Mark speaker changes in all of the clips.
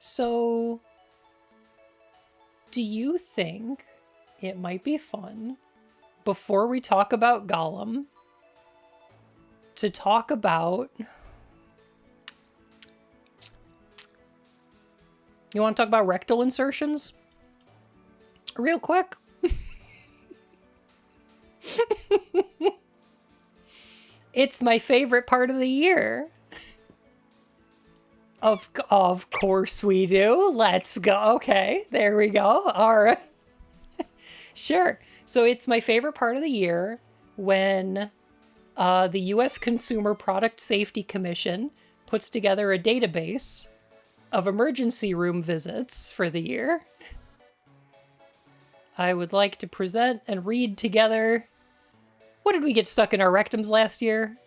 Speaker 1: So, do you think it might be fun, before we talk about Gollum, to talk about... You want to talk about rectal insertions? Real quick? It's my favorite part of the year. Of course we do. Let's go. Okay, there we go. All right. Sure. So it's my favorite part of the year when the U.S. Consumer Product Safety Commission puts together a database of emergency room visits for the year. I would like to present and read together. What did we get stuck in our rectums last year?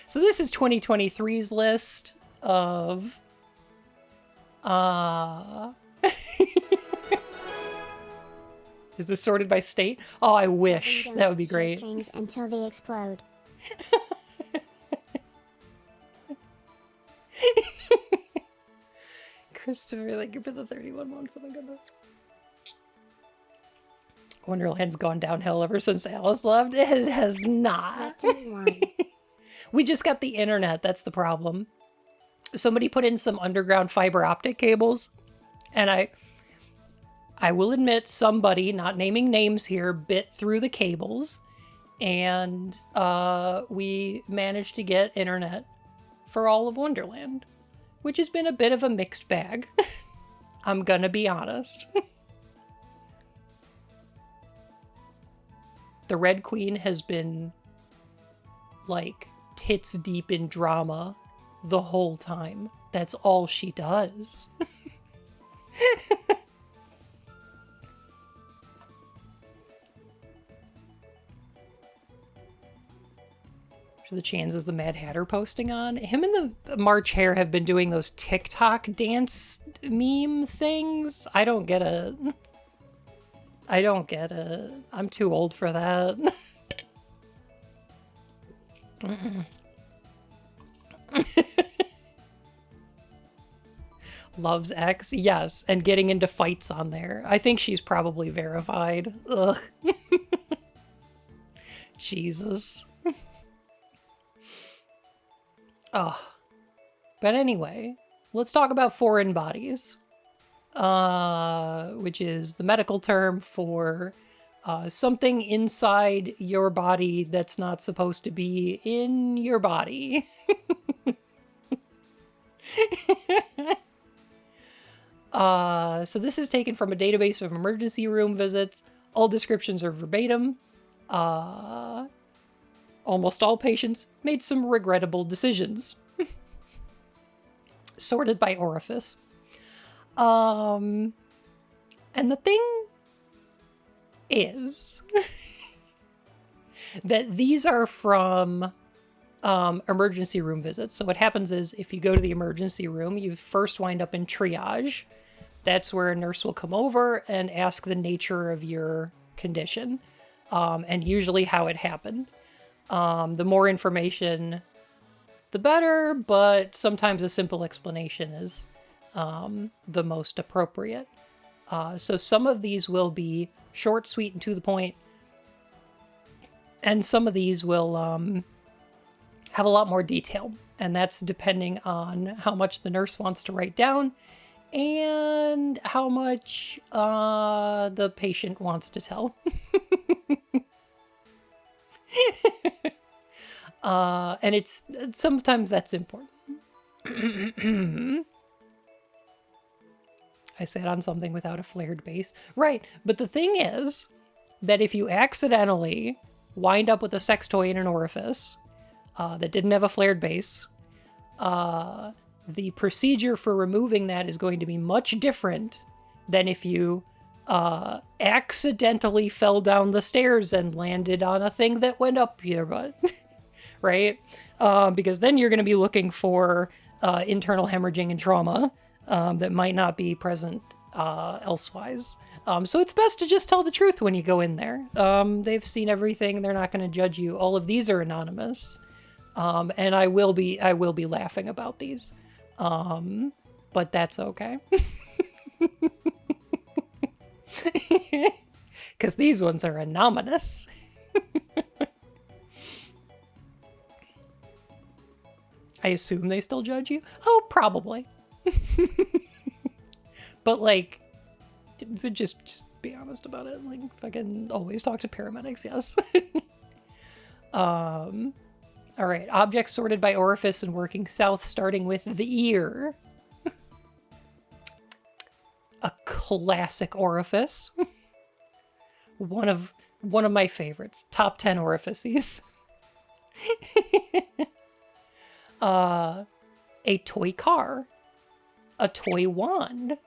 Speaker 1: So this is 2023's list of Is this sorted by state? Oh, I wish. That would be great.
Speaker 2: Strings until they explode.
Speaker 1: Christopher, thank you for the 31 months. Oh my goodness. Wonderland's gone downhill ever since Alice left. It has not. We just got the internet. That's the problem. Somebody put in some underground fiber optic cables, and I will admit somebody, not naming names here, bit through the cables, and we managed to get internet for all of Wonderland, which has been a bit of a mixed bag. I'm gonna be honest. The Red Queen has been, like, tits deep in drama the whole time. That's all she does. The chances the Mad Hatter posting on. Him and the March Hare have been doing those TikTok dance meme things. I don't get it. I'm too old for that. Loves X, yes, and getting into fights on there. I think she's probably verified. Ugh. Jesus. Oh. But anyway, let's talk about foreign bodies. Which is the medical term for something inside your body that's not supposed to be in your body. So this is taken from a database of emergency room visits. All descriptions are verbatim. Almost all patients made some regrettable decisions. Sorted by orifice. And the thing is that these are from emergency room visits. So what happens is if you go to the emergency room, you first wind up in triage. That's where a nurse will come over and ask the nature of your condition, and usually how it happened. The more information, the better, but sometimes a simple explanation is the most appropriate. So some of these will be short, sweet, and to the point, and some of these will have a lot more detail, and that's depending on how much the nurse wants to write down and how much the patient wants to tell. And it's sometimes that's important. I sat on something without a flared base. Right, but the thing is that if you accidentally wind up with a sex toy in an orifice that didn't have a flared base, the procedure for removing that is going to be much different than if you accidentally fell down the stairs and landed on a thing that went up your butt. Right? Because then you're going to be looking for internal hemorrhaging and trauma that might not be present elsewise. So it's best to just tell the truth when you go in there. They've seen everything. They're not going to judge you. All of these are anonymous. And I will be laughing about these. But that's okay. Because these ones are anonymous. I assume they still judge you? Oh, probably. But like, just be honest about it. Like, fucking always talk to paramedics, yes. All right, objects sorted by orifice and working south, starting with the ear. A classic orifice. One of my favorites. Top 10 orifices. A toy car. A toy wand.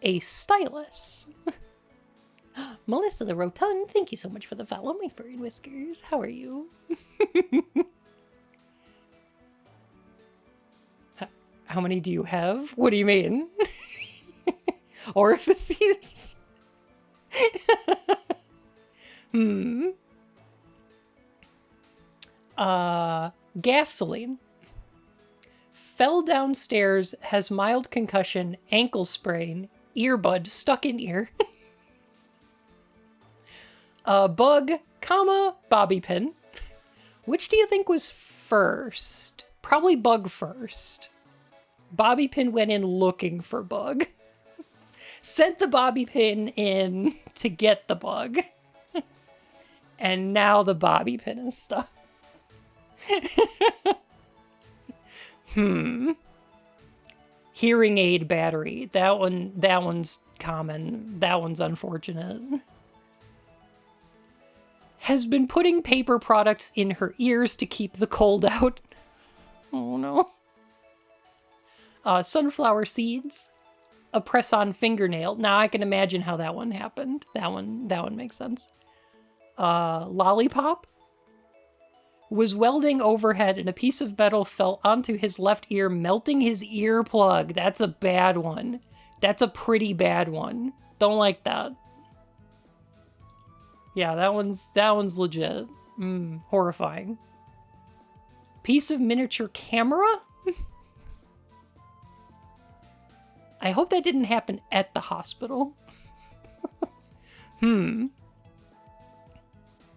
Speaker 1: A stylus. Melissa the Rotund, thank you so much for the follow, my furry whiskers. How are you? How many do you have? What do you mean? Orifices? Gasoline. Fell downstairs, has mild concussion, ankle sprain, earbud stuck in ear. Bug, comma, bobby pin. Which do you think was first? Probably bug first. Bobby pin went in looking for bug. Sent the bobby pin in to get the bug. And now the bobby pin is stuck. Hearing aid battery. That one's common. That one's unfortunate. Has been putting paper products in her ears to keep the cold out. Oh no. Sunflower seeds. A press-on fingernail. Now I can imagine how that one happened. That one makes sense. Lollipop. Was welding overhead and a piece of metal fell onto his left ear, melting his earplug. That's a bad one. That's a pretty bad one. Don't like that. Yeah, that one's legit. Horrifying. Piece of miniature camera? I hope that didn't happen at the hospital.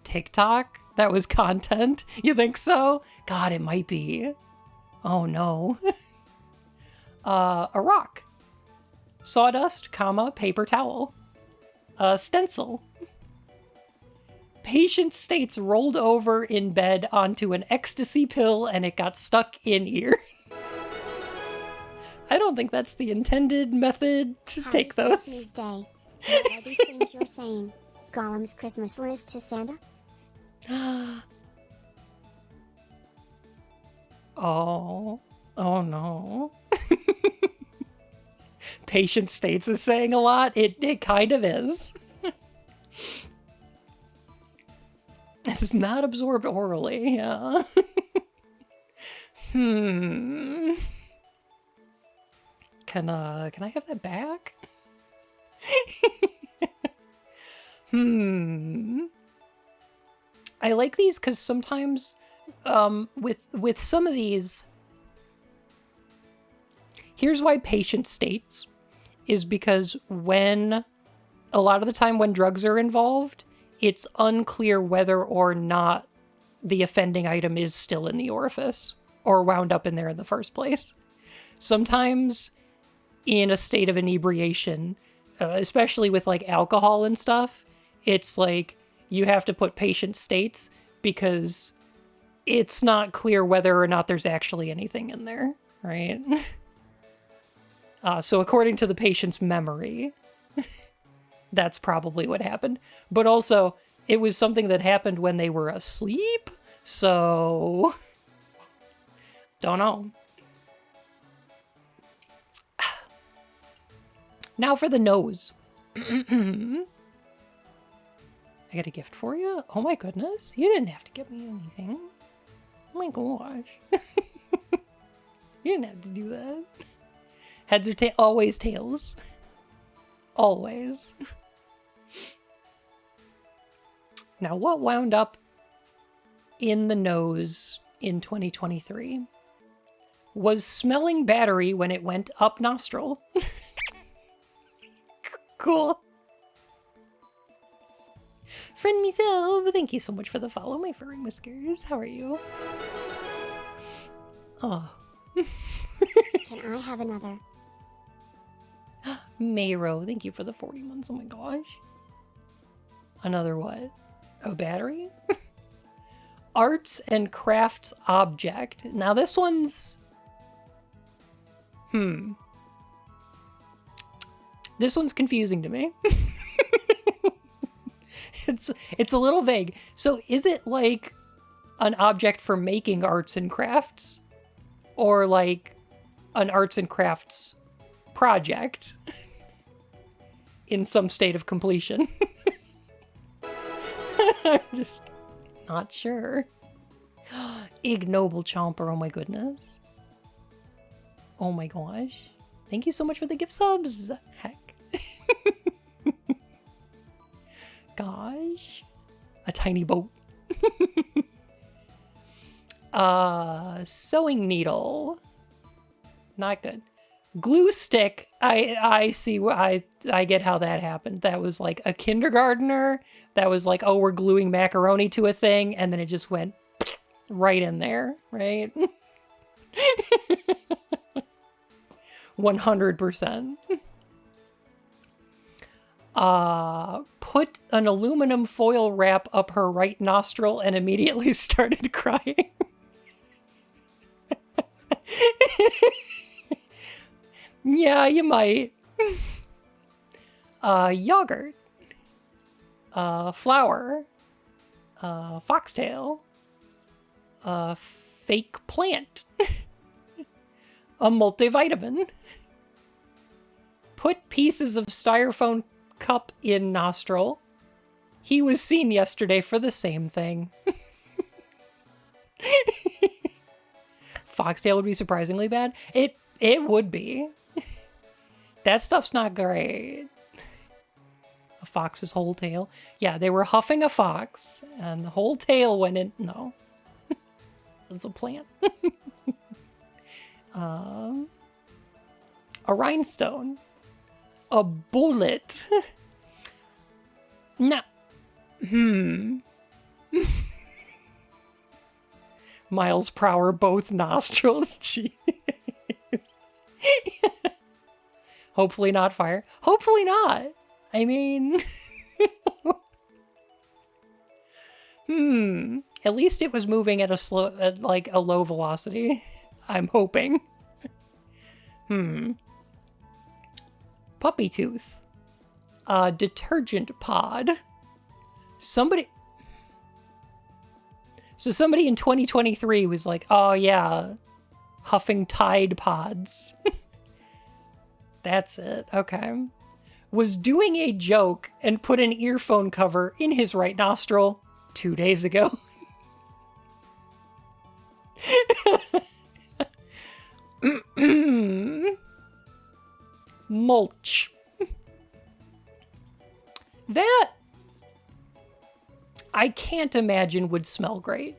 Speaker 1: TikTok? That was content? You think so? God, it might be. Oh no. A rock. Sawdust, comma, paper towel. Stencil. Patient states rolled over in bed onto an ecstasy pill and it got stuck in ear. I don't think that's the intended method to take those.
Speaker 2: Christmas Day. What are these things you're saying? Gollum's Christmas list to Santa?
Speaker 1: Oh no. Patient states is saying a lot. It kind of is. It's not absorbed orally, yeah. Can I have that back? I like these because sometimes, with some of these, here's why patient states is because a lot of the time when drugs are involved, it's unclear whether or not the offending item is still in the orifice or wound up in there in the first place. Sometimes in a state of inebriation, especially with like alcohol and stuff, it's like you have to put patient states because it's not clear whether or not there's actually anything in there, right? So according to the patient's memory, that's probably what happened. But also, it was something that happened when they were asleep, so don't know. Now for the nose. I got a gift for you? Oh my goodness. You didn't have to get me anything. Oh my gosh. You didn't have to do that. Heads or tails? Always tails. Always. Now, what wound up in the nose in 2023 was smelling battery when it went up nostril. Cool. Friend myself, thank you so much for the follow, my furry whiskers. How are you? Oh.
Speaker 2: Can I have another?
Speaker 1: Mayro, thank you for the 40 months. Oh my gosh. Another what? A battery? Arts and crafts object. Now this one's... This one's confusing to me. It's a little vague. So is it like an object for making arts and crafts? Or like an arts and crafts project in some state of completion? I'm just not sure. Ignoble Chomper, oh my goodness. Oh my gosh. Thank you so much for the gift subs. Heck. Gosh. A tiny boat. Sewing needle. Not good. Glue stick. I see. I get how that happened. That was like a kindergartner. That was like, oh, we're gluing macaroni to a thing, and then it just went right in there, right? 100%. Put an aluminum foil wrap up her right nostril and immediately started crying. Yeah, you might. Yogurt. Flour. Foxtail. Fake plant. A multivitamin. Put pieces of styrofoam cup in nostril. He was seen yesterday for the same thing. Foxtail would be surprisingly bad. It would be. That stuff's not great. A fox's whole tail. Yeah, they were huffing a fox, and the whole tail went in. No. That's a plant. A rhinestone. A bullet. No. Miles per hour, both nostrils. Jeez. Hopefully not fire. Hopefully not. I mean... At least it was moving at a slow, at like a low velocity. I'm hoping. Puppy tooth. Detergent pod. Somebody in 2023 was like, oh yeah, huffing Tide pods. That's it. Okay. Was doing a joke and put an earphone cover in his right nostril 2 days ago. Mulch. That I can't imagine would smell great.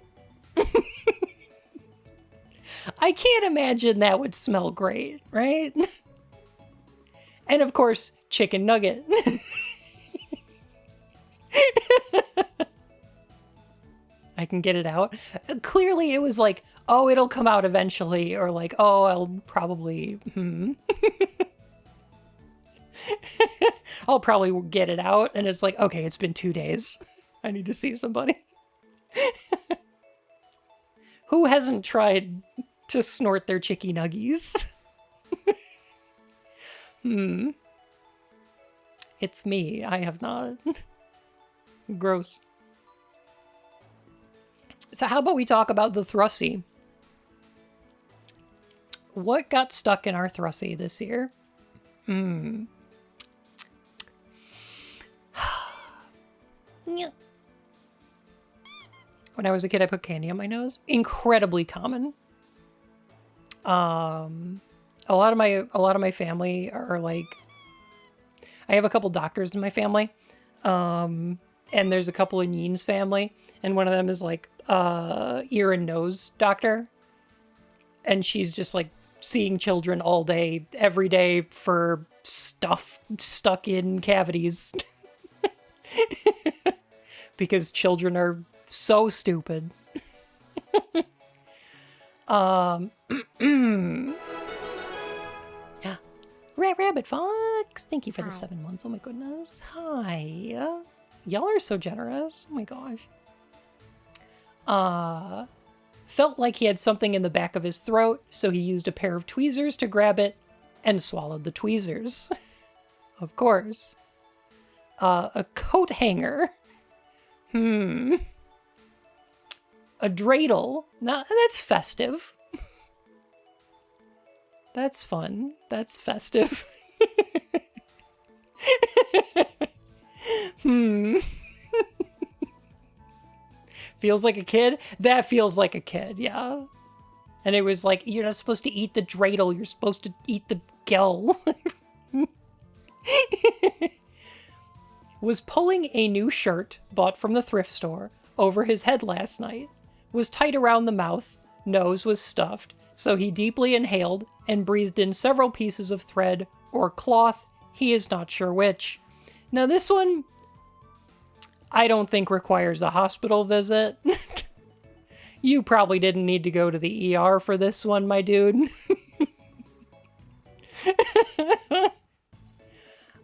Speaker 1: I can't imagine that would smell great, right? And of course, chicken nugget. I can get it out. Clearly it was like, oh, it'll come out eventually, or like, oh, I'll probably, I'll probably get it out, and it's like, okay, it's been 2 days. I need to see somebody. Who hasn't tried to snort their chicky nuggies? It's me. I have not. Gross. So how about we talk about the Thrussie? What got stuck in our Thrussie this year? Yeah. When I was a kid, I put candy on my nose. Incredibly common. A lot of my family are like, I have a couple doctors in my family. And there's a couple in Yeen's family. And one of them is like, ear and nose doctor. And she's just like seeing children all day, every day for stuff stuck in cavities. Because children are so stupid. Rat Rabbit Fox, thank you for the 7 months. Oh my goodness. Hi. Y'all are so generous. Oh my gosh. Felt like he had something in the back of his throat, so he used a pair of tweezers to grab it and swallowed the tweezers. Of course. A coat hanger. A dreidel. Now, that's festive. That's fun. That's festive. Feels like a kid? That feels like a kid, yeah. And it was like, you're not supposed to eat the dreidel, you're supposed to eat the gel. Was pulling a new shirt, bought from the thrift store, over his head last night. Was tight around the mouth, nose was stuffed, so he deeply inhaled and breathed in several pieces of thread or cloth, he is not sure which. Now this one, I don't think requires a hospital visit. You probably didn't need to go to the ER for this one, my dude.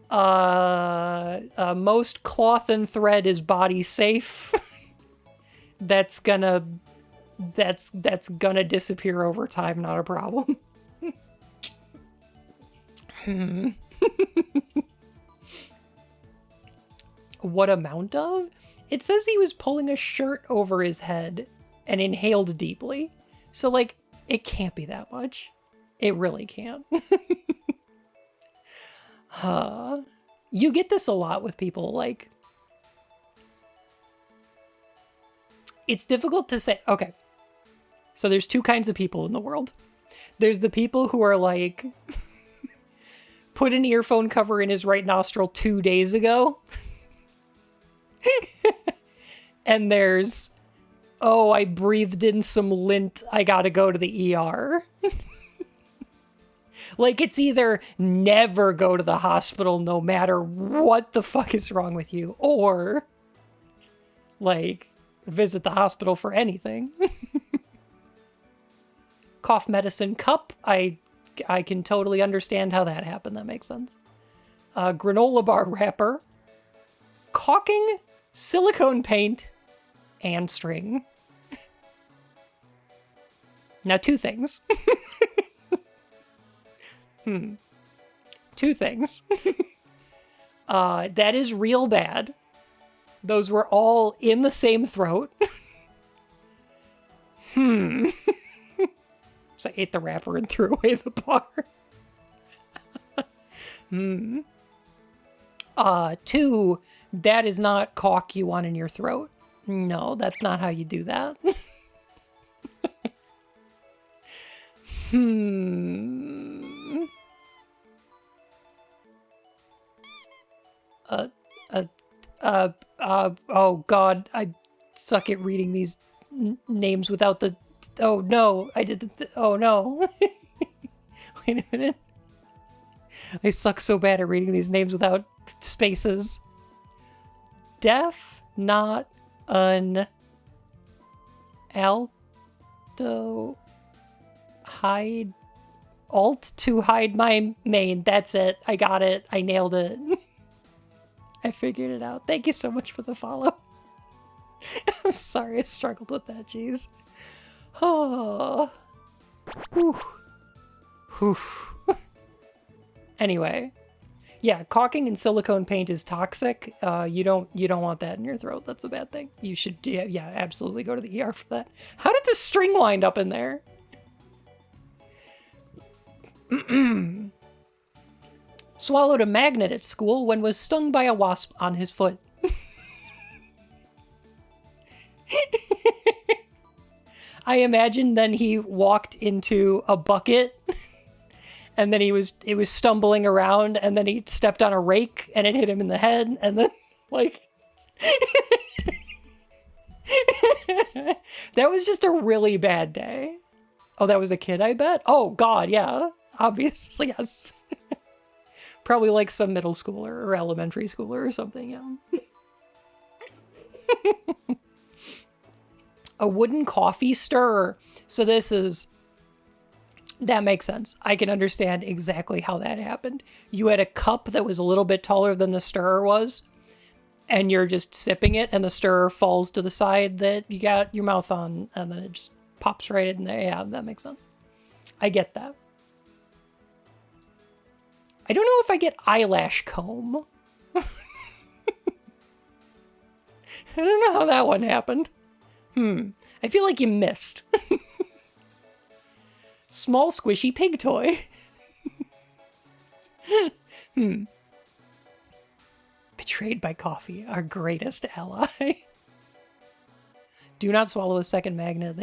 Speaker 1: Most cloth and thread is body safe. That's gonna disappear over time, not a problem. What amount of? It says he was pulling a shirt over his head and inhaled deeply. So, like, it can't be that much. It really can't. You get this a lot with people, like... It's difficult to say... Okay. So there's two kinds of people in the world. There's the people who are like... put an earphone cover in his right nostril 2 days ago. And there's... Oh, I breathed in some lint. I gotta go to the ER. Like, it's either never go to the hospital no matter what the fuck is wrong with you, or, like, visit the hospital for anything. Cough medicine cup. I can totally understand how that happened. That makes sense. Granola bar wrapper. Caulking, silicone paint, and string. Now, two things. Two things. That is real bad. Those were all in the same throat. So I ate the wrapper and threw away the bar. Two, that is not caulk you want in your throat. No, that's not how you do that. Oh god, I suck at reading these names without the... Oh no, I did the... Oh no. Wait a minute. I suck so bad at reading these names without spaces. Deaf, not un... Alto... Hide... Alt to hide my mane. That's it. I got it. I nailed it. I figured it out. Thank you so much for the follow. I'm sorry I struggled with that, jeez. Oh. Whew. Whew. Anyway. Yeah, caulking and silicone paint is toxic. You don't want that in your throat. That's a bad thing. You should yeah, absolutely go to the ER for that. How did the string wind up in there? Swallowed a magnet at school when was stung by a wasp on his foot. I imagine then he walked into a bucket and then it was stumbling around and then he stepped on a rake and it hit him in the head and then like That was just a really bad day. Oh, that was a kid, I bet? Oh, God, yeah. Obviously, yes. Probably like some middle schooler or elementary schooler or something, yeah. A wooden coffee stirrer. So that makes sense. I can understand exactly how that happened. You had a cup that was a little bit taller than the stirrer was, and you're just sipping it, and the stirrer falls to the side that you got your mouth on, and then it just pops right in there. Yeah, that makes sense. I get that. I don't know if I get eyelash comb. I don't know how that one happened. I feel like you missed. Small squishy pig toy. Betrayed by coffee, our greatest ally. Do not swallow a second magnet.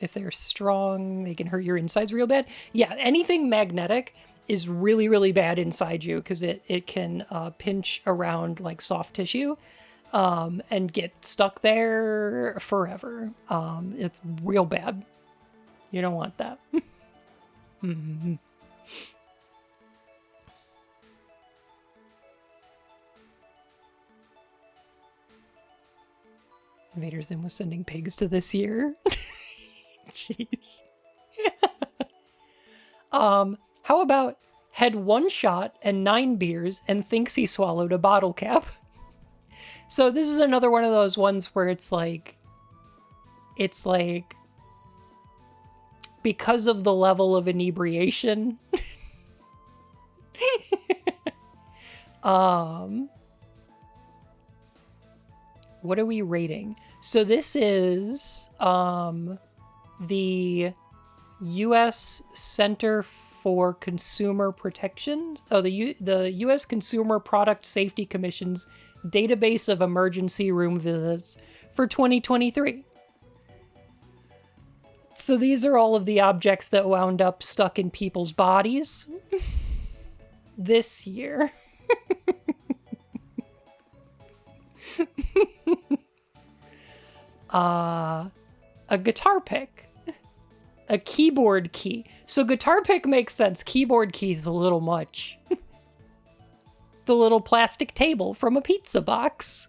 Speaker 1: If they're strong, they can hurt your insides real bad. Yeah, anything magnetic is really, really bad inside you because it can pinch around like soft tissue and get stuck there forever. It's real bad. You don't want that. Invader Zim was sending pigs to this year. Jeez. How about had 1 shot and 9 beers and thinks he swallowed a bottle cap? So this is another one of those ones where it's like because of the level of inebriation. What are we rating? So this is the U.S. Center for Consumer Protection. Oh, the U.S. Consumer Product Safety Commission's database of emergency room visits for 2023. So these are all of the objects that wound up stuck in people's bodies this year. A guitar pick, a keyboard key. So guitar pick makes sense. Keyboard key is a little much. The little plastic table from a pizza box.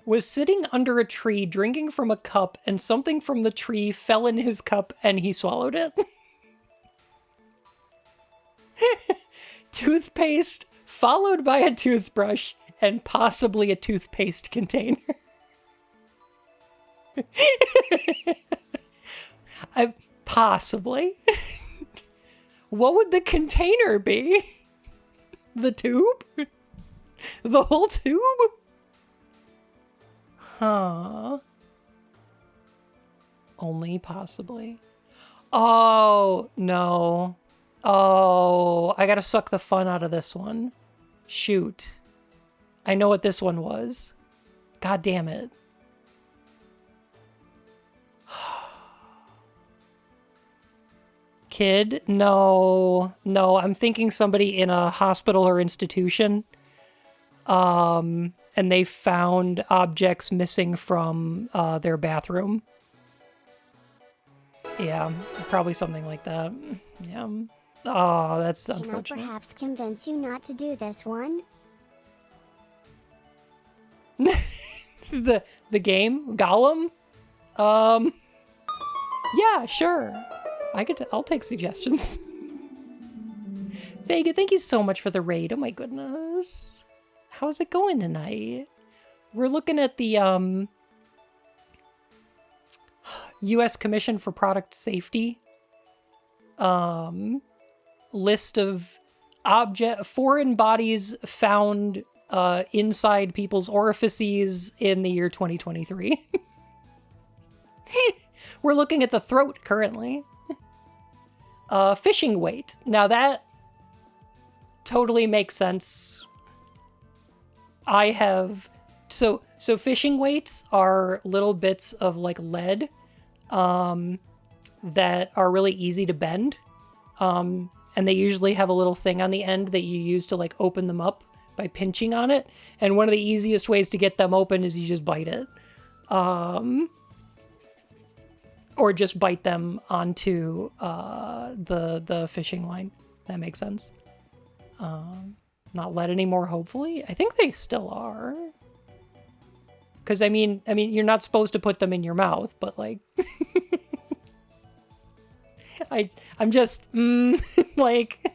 Speaker 1: Was sitting under a tree drinking from a cup and something from the tree fell in his cup and he swallowed it. Toothpaste followed by a toothbrush and possibly a toothpaste container. Possibly. What would the container be? The tube? The whole tube? Huh. Only possibly. Oh, no. Oh, I gotta suck the fun out of this one. Shoot. I know what this one was. God damn it. Kid? No. No, I'm thinking somebody in a hospital or institution. And they found objects missing from their bathroom. Yeah, probably something like that. Yeah. Oh, that's unfortunate.
Speaker 2: Can I perhaps convince you not to do this one?
Speaker 1: the game? Gollum? Yeah, sure. I'll take suggestions. Vega, thank you so much for the raid. Oh my goodness. How's it going tonight? We're looking at the U.S. Commission for Product Safety list of foreign bodies found inside people's orifices in the year 2023. We're looking at the throat currently. Fishing weight. Now that totally makes sense. I have... So fishing weights are little bits of like lead that are really easy to bend. And they usually have a little thing on the end that you use to like open them up. by pinching on it. And one of the easiest ways to get them open is you just bite it. Or just bite them onto the fishing line. That makes sense. Not lead anymore, hopefully. I think they still are. Because I mean, you're not supposed to put them in your mouth, but like, I'm just like,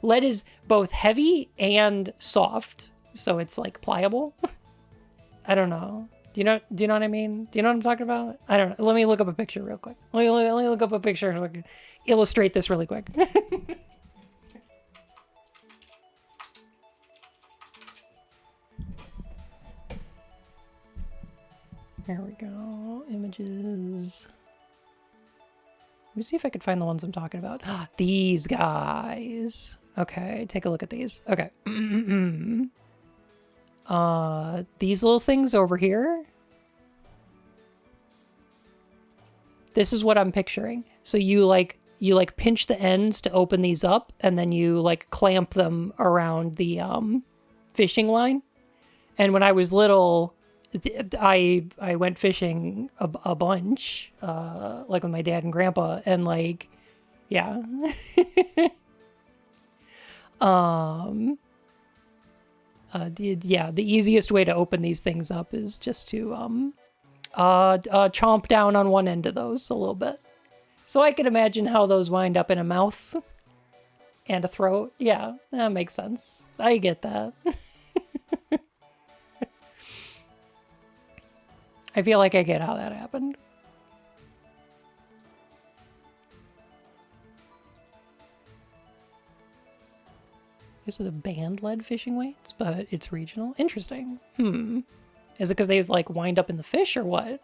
Speaker 1: lead is both heavy and soft, so it's like pliable. I don't know. Do you know what I mean? Do you know what I'm talking about? I don't know. Let me look up a picture real quick. Let me look up a picture so I can illustrate this really quick. There we go. Images. Let me see if I can find the ones I'm talking about. These guys. Okay, take a look at these. Okay. These little things over here. This is what I'm picturing. So you pinch the ends to open these up, and then you like clamp them around the fishing line. And when I was little, I went fishing a bunch, like with my dad and grandpa, and like, yeah. The easiest way to open these things up is just to chomp down on one end of those a little bit. So I can imagine how those wind up in a mouth and a throat. Yeah, that makes sense. I get that. I feel like I get how that happened. This is a banned lead fishing weights, but it's regional. Interesting. Is it because they like wind up in the fish or what?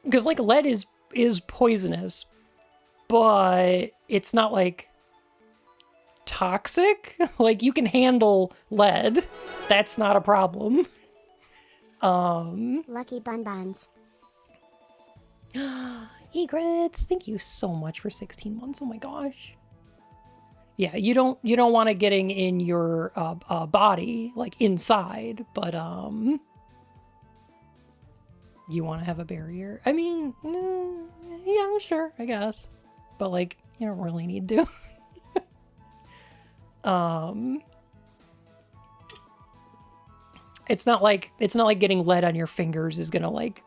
Speaker 1: Because like lead is poisonous, but it's not like toxic. Like you can handle lead. That's not a problem.
Speaker 2: Lucky Bun Buns.
Speaker 1: Egrets, thank you so much for 16 months. Oh my gosh. Yeah, you don't want it getting in your body, like inside, but you want to have a barrier. I mean, yeah, sure, I guess, but like you don't really need to. It's not like getting lead on your fingers is gonna like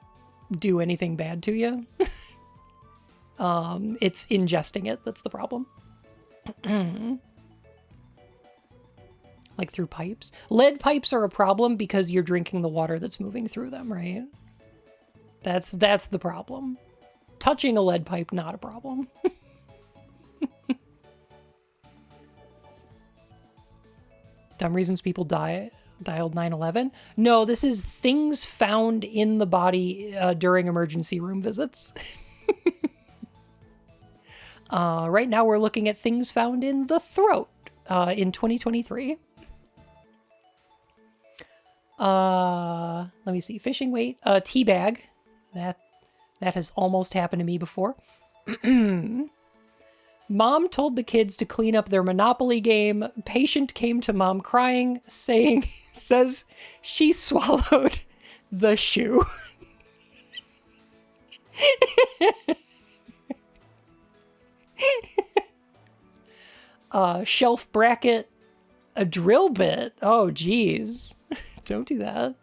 Speaker 1: do anything bad to you. It's ingesting it that's the problem. Like through pipes. Lead pipes are a problem because you're drinking the water that's moving through them, right? That's the problem. Touching a lead pipe, not a problem. Dumb reasons people dialed 911. No, this is things found in the body during emergency room visits. Right now we're looking at things found in the throat in 2023. Let me see. Fishing weight. Tea bag. That has almost happened to me before. Mom told the kids to clean up their Monopoly game. Patient came to mom crying, says she swallowed the shoe. Shelf bracket, a drill bit. Oh, geez. Don't do that.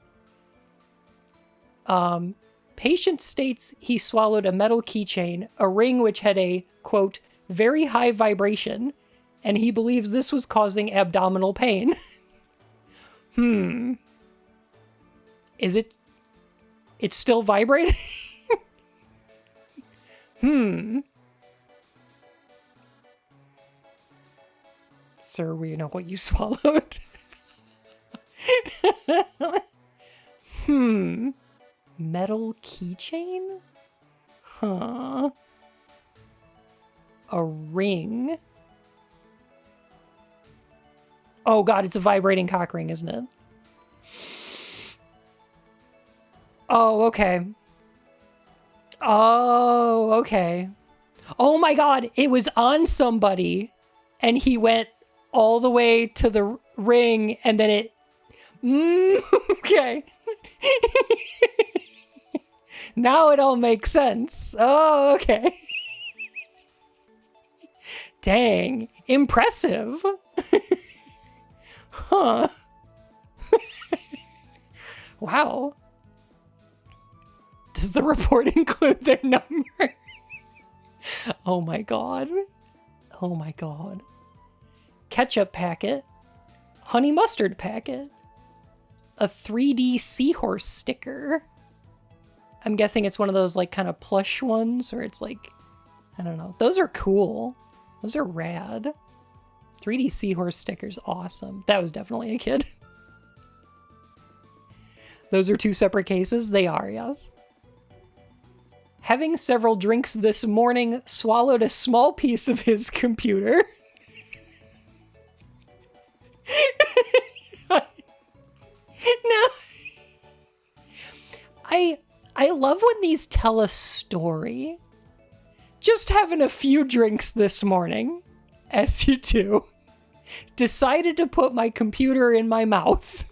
Speaker 1: Patient states he swallowed a metal keychain, a ring which had a, quote, very high vibration, and he believes this was causing abdominal pain. Is it... It's still vibrating? Sir, we know what you swallowed. Metal keychain? Huh. A ring. Oh god, it's a vibrating cock ring, isn't it? Oh, okay. Oh, okay. Oh my god, it was on somebody, and he went, all the way to the ring, and then it... okay. Now it all makes sense. Oh, okay. Dang. Impressive. Huh. Wow. Does the report include their number? Oh my god. Oh my god. Ketchup packet. Honey mustard packet. A 3D seahorse sticker. I'm guessing it's one of those like kind of plush ones, or it's like, I don't know. Those are cool. Those are rad. 3D seahorse stickers, awesome. That was definitely a kid. Those are two separate cases? They are, yes. Having several drinks this morning, swallowed a small piece of his computer. No. I love when these tell a story. Just having a few drinks this morning, as you do, decided to put my computer in my mouth.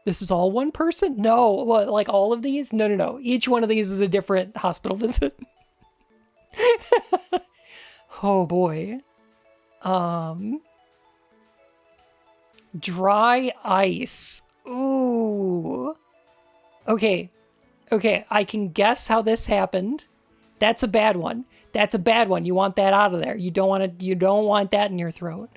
Speaker 1: This is all one person? No, like all of these? No. Each one of these is a different hospital visit. Oh boy. Dry ice. Ooh. Okay, I can guess how this happened. That's a bad one. That's a bad one. You want that out of there. You don't want that in your throat.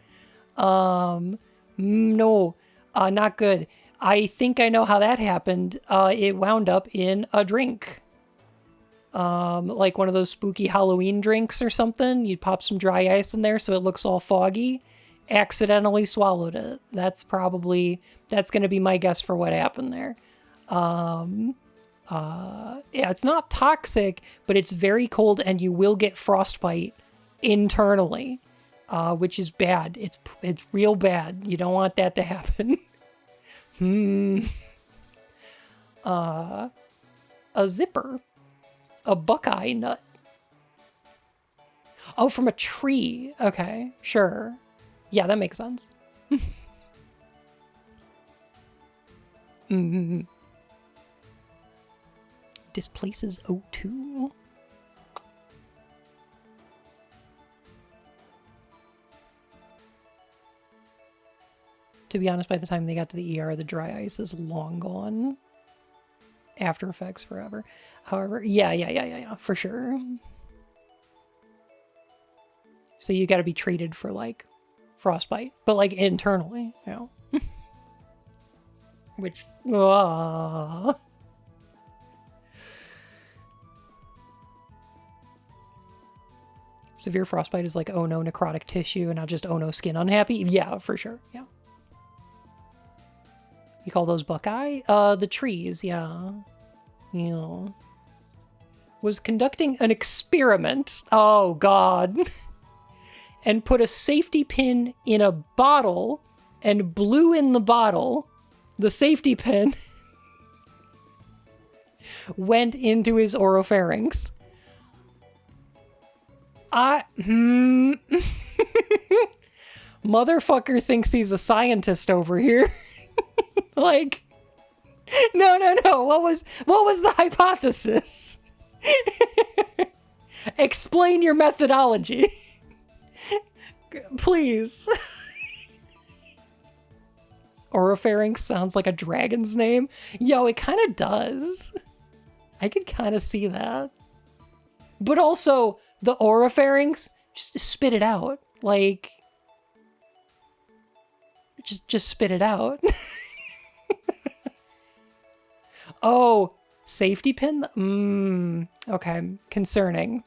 Speaker 1: No, not good. I think I know how that happened. It wound up in a drink. Like one of those spooky Halloween drinks or something. You'd pop some dry ice in there so it looks all foggy. Accidentally swallowed it. That's going to be my guess for what happened there. Yeah, it's not toxic, but it's very cold and you will get frostbite internally, which is bad. It's real bad. You don't want that to happen. A zipper. A buckeye nut. Oh, from a tree. Okay, sure. Yeah, that makes sense. Displaces O2. To be honest, by the time they got to the ER, the dry ice is long gone. After effects forever. However, yeah, for sure. So you got to be treated for like frostbite, but like internally, you know. Which, severe frostbite is like, oh no, necrotic tissue, and not just, oh no, skin unhappy. Yeah, for sure. Yeah. You call those buckeye? The trees, yeah. Yeah. Was conducting an experiment. Oh, God. And put a safety pin in a bottle and blew in the bottle. The safety pin went into his oropharynx. Motherfucker thinks he's a scientist over here. Like, no. What was the hypothesis? Explain your methodology. Please. Oropharynx sounds like a dragon's name. Yo, it kind of does. I could kind of see that. But also, the oropharynx, just spit it out. Like, just spit it out. Oh, safety pin? Okay, concerning.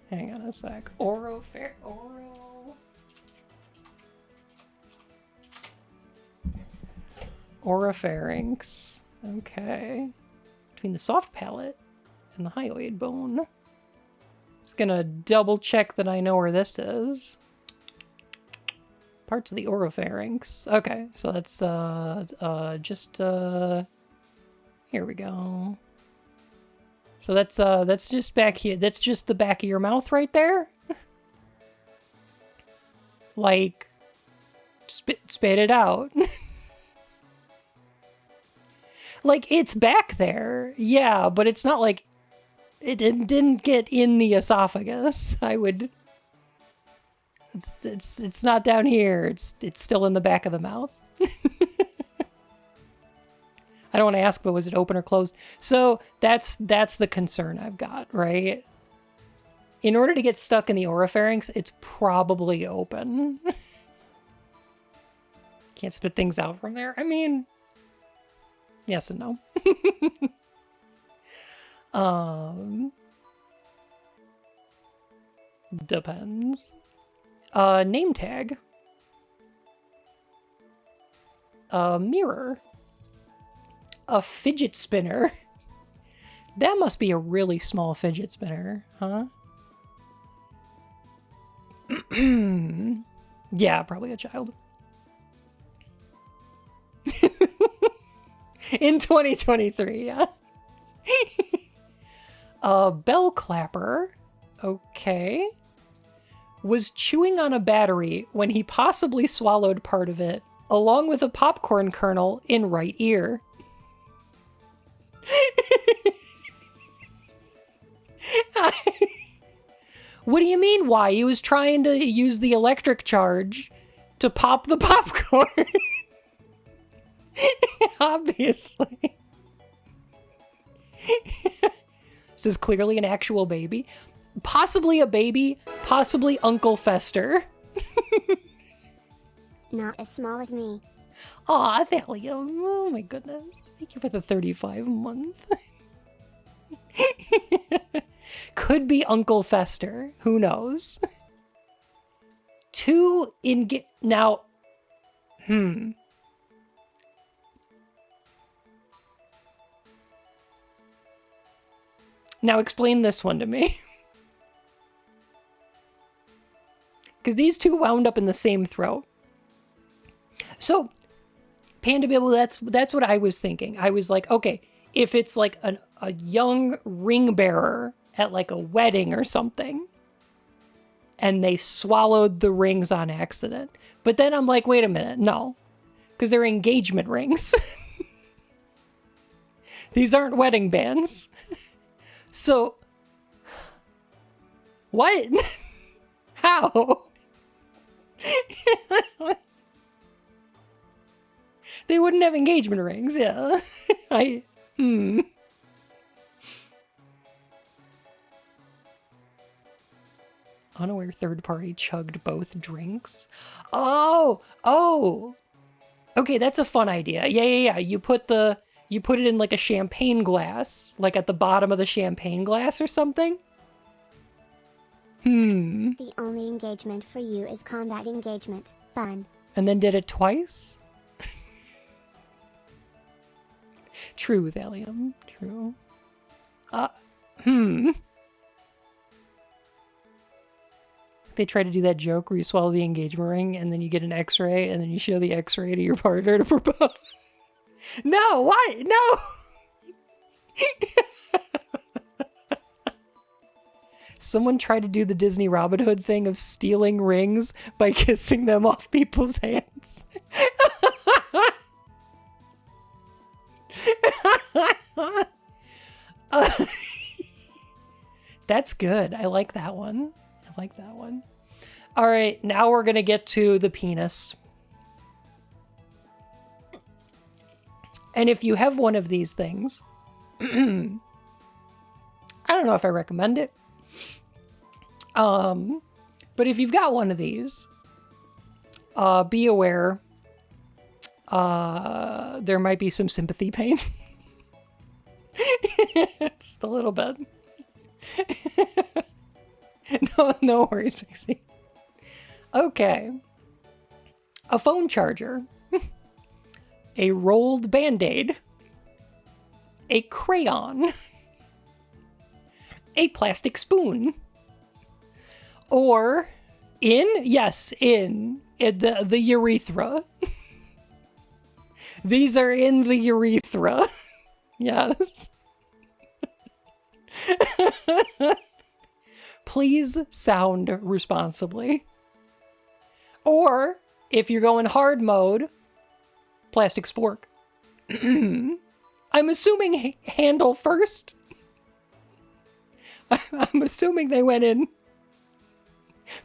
Speaker 1: Hang on a sec. Oropharynx. Okay. Between the soft palate and the hyoid bone. Just gonna double check that I know where this is. Parts of the oropharynx. Okay, so that's just Here we go. So that's just back here. That's just the back of your mouth right there. Like, spit it out. Like, it's back there. Yeah, but it's not like it didn't get in the esophagus. It's not down here. It's still in the back of the mouth. I don't want to ask, but was it open or closed? So that's the concern I've got, right? In order to get stuck in the oropharynx, it's probably open. Can't spit things out from there. I mean, yes and no. Depends. Name tag. Mirror. A fidget spinner. That must be a really small fidget spinner, huh? Yeah, probably a child. In 2023, yeah. Bell clapper. Okay. Was chewing on a battery when he possibly swallowed part of it, along with a popcorn kernel in right ear. What do you mean why? He was trying to use the electric charge to pop the popcorn. Obviously. This is clearly an actual baby. Possibly a baby, possibly Uncle Fester.
Speaker 2: Not as small as me.
Speaker 1: Aw, Thallium. Oh my goodness. Thank you for the 35 month. Could be Uncle Fester. Who knows? Now, Now explain this one to me. Because these two wound up in the same throat. So, Panda Bibble, that's what I was thinking. I was like, okay, if it's like a young ring bearer at like a wedding or something, and they swallowed the rings on accident. But then I'm like, wait a minute, no. Because they're engagement rings. These aren't wedding bands. So, what? How? They wouldn't have engagement rings, yeah. Unaware third party chugged both drinks. Oh. Okay, that's a fun idea. Yeah. You put it in like a champagne glass, like at the bottom of the champagne glass or something.
Speaker 2: The only engagement for you is combat engagement. Fun.
Speaker 1: And then did it twice? True, Thallium. True. They try to do that joke where you swallow the engagement ring and then you get an x-ray and then you show the x-ray to your partner to propose. No, why? No! Someone tried to do the Disney Robin Hood thing of stealing rings by kissing them off people's hands. That's good. I like that one. All right, now we're going to get to the penis. And if you have one of these things, I don't know if I recommend it. But if you've got one of these, be aware, there might be some sympathy pain. Just a little bit. No worries, Pixie. Okay. A phone charger. A rolled Band-Aid. A crayon. A plastic spoon. Or in the urethra. These are in the urethra. Yes. Please sound responsibly. Or, if you're going hard mode, plastic spork. I'm assuming handle first. I'm assuming they went in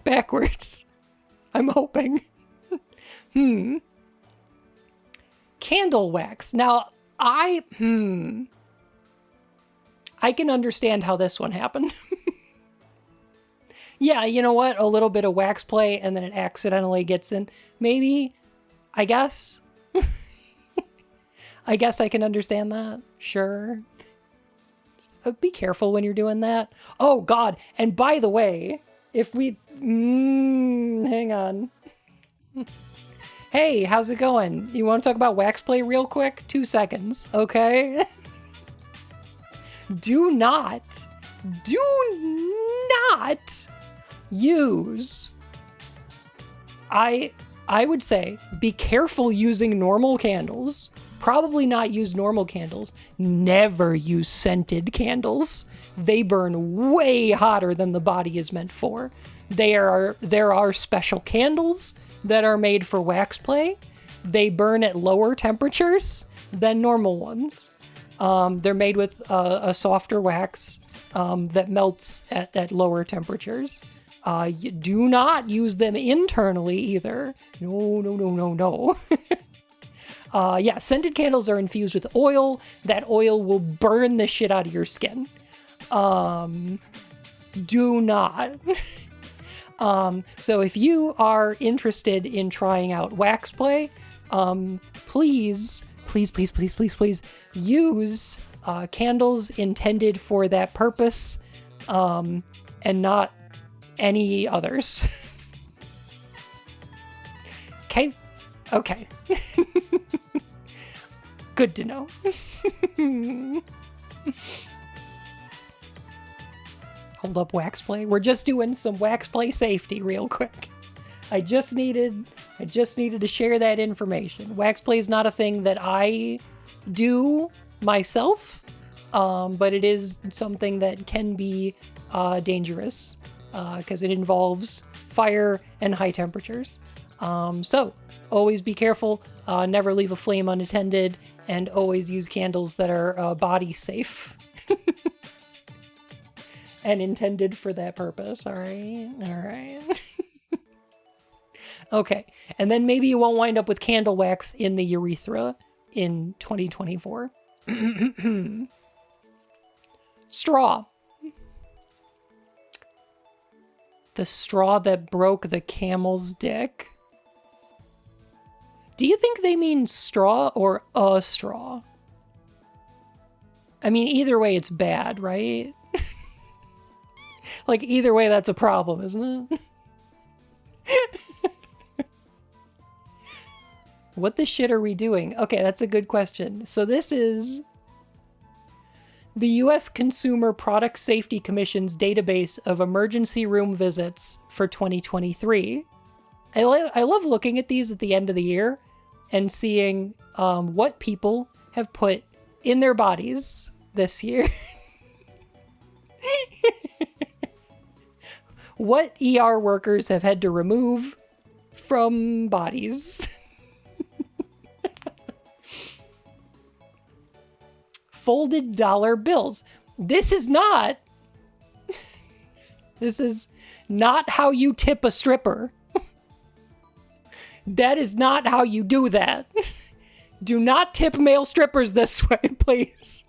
Speaker 1: backwards. I'm hoping. Candle wax. Now, I can understand how this one happened. Yeah, you know what? A little bit of wax play and then it accidentally gets in. Maybe, I guess. I guess I can understand that. Sure. Be careful when you're doing that. Oh, God. And by the way, if we... hang on. Hey, how's it going? You want to talk about wax play real quick? 2 seconds, okay? Do not use... I would say be careful using normal candles. Probably not use normal candles. Never use scented candles. They burn way hotter than the body is meant for. There are special candles that are made for wax play. They burn at lower temperatures than normal ones. They're made with a softer wax that melts at lower temperatures. You do not use them internally either. No. Yeah, scented candles are infused with oil. That oil will burn the shit out of your skin. Do not. So if you are interested in trying out wax play, please use candles intended for that purpose, and not any others. Okay. Good to know. Hold up, wax play. We're just doing some wax play safety real quick. I just needed to share that information. Wax play is not a thing that I do myself, but it is something that can be dangerous because it involves fire and high temperatures. So always be careful, never leave a flame unattended, and always use candles that are body safe and intended for that purpose. All right. Okay, and then maybe you won't wind up with candle wax in the urethra in 2024. Straw. The straw that broke the camel's dick. Do you think they mean straw or a straw? I mean, either way, it's bad, right? Like, either way, that's a problem, isn't it? What the shit are we doing? Okay, that's a good question. So this is the U.S. Consumer Product Safety Commission's database of emergency room visits for 2023. I love looking at these at the end of the year and seeing what people have put in their bodies this year. What ER workers have had to remove from bodies. Folded dollar bills. This is not how you tip a stripper. That is not how you do that. Do not tip male strippers this way, please.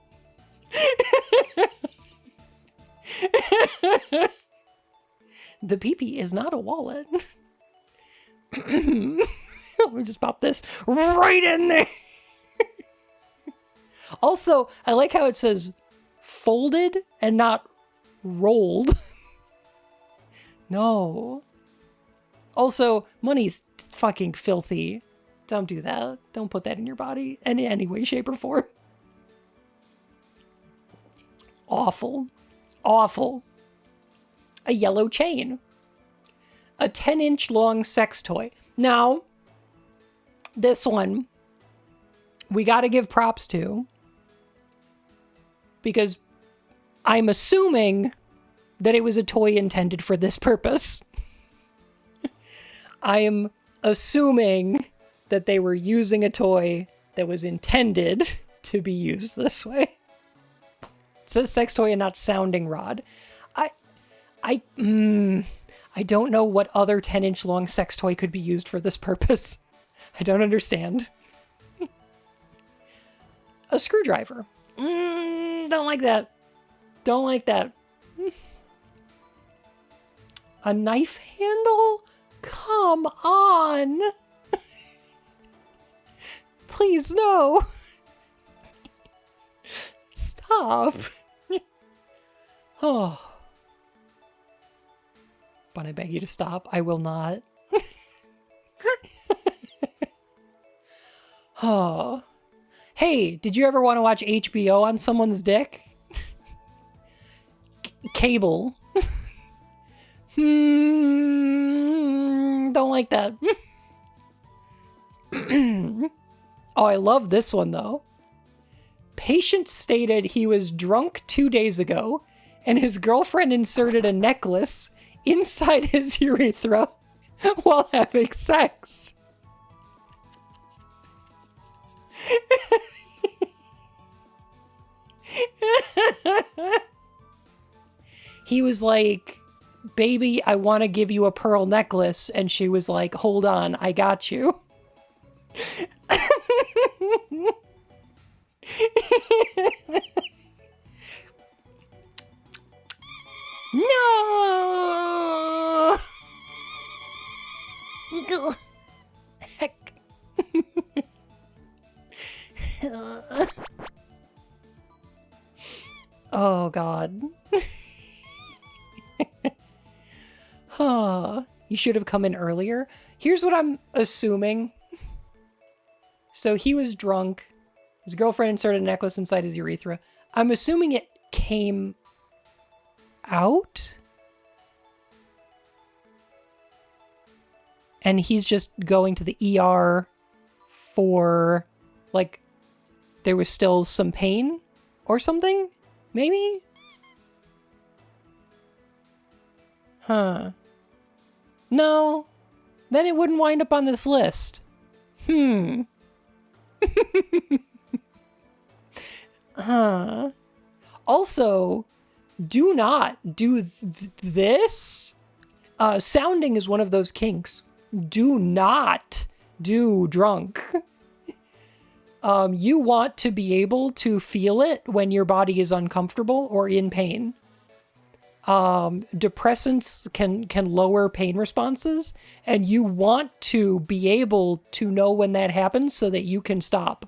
Speaker 1: The pee-pee is not a wallet. Let me just pop this right in there. Also, I like how it says folded and not rolled. No. Also, money's fucking filthy. Don't do that. Don't put that in your body in any way, shape, or form. Awful. Awful. A yellow chain. A 10-inch long sex toy. Now, this one, we gotta give props to. because I'm assuming that it was a toy intended for this purpose. I am assuming that they were using a toy that was intended to be used this way. It says sex toy and not sounding rod. I don't know what other 10-inch long sex toy could be used for this purpose. I don't understand. A screwdriver. Don't like that. Don't like that. A knife handle? Come on. Please, no. Stop. Oh. But I beg you to stop. I will not. Oh. Hey, did you ever want to watch HBO on someone's dick? Cable. Don't like that. Oh, I love this one, though. Patient stated he was drunk 2 days ago, and his girlfriend inserted a necklace inside his urethra while having sex. He was like, baby, I want to give you a pearl necklace. And she was like, hold on, I got you. No! Heck. Oh, God. Huh. You should have come in earlier. Here's what I'm assuming. So he was drunk. His girlfriend inserted a necklace inside his urethra. I'm assuming it came out? And he's just going to the ER for, like, there was still some pain or something? Maybe? Huh. No. Then it wouldn't wind up on this list. Huh. Also, do not do this. Sounding is one of those kinks. Do not do drunk. You want to be able to feel it when your body is uncomfortable or in pain. Depressants can lower pain responses, and you want to be able to know when that happens so that you can stop.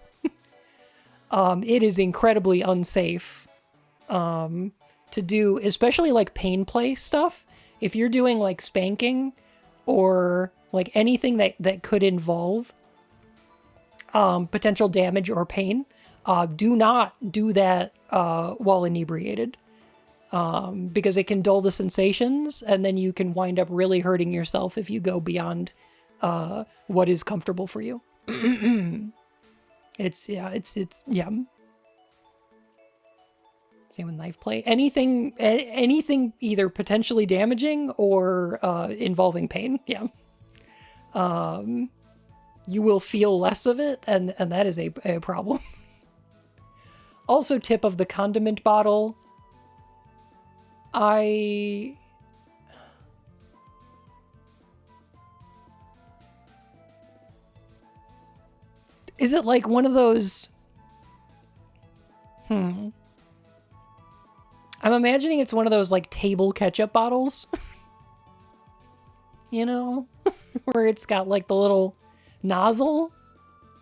Speaker 1: It is incredibly unsafe to do, especially like pain play stuff. If you're doing like spanking or like anything that could involve potential damage or pain, do not do that while inebriated. Because it can dull the sensations, and then you can wind up really hurting yourself if you go beyond what is comfortable for you. It's yeah. Same with knife play. Anything either potentially damaging or involving pain. Yeah. You will feel less of it, and that is a problem. Also, tip of the condiment bottle. Is it like one of those... I'm imagining it's one of those like table ketchup bottles. You know? Where it's got like the little nozzle.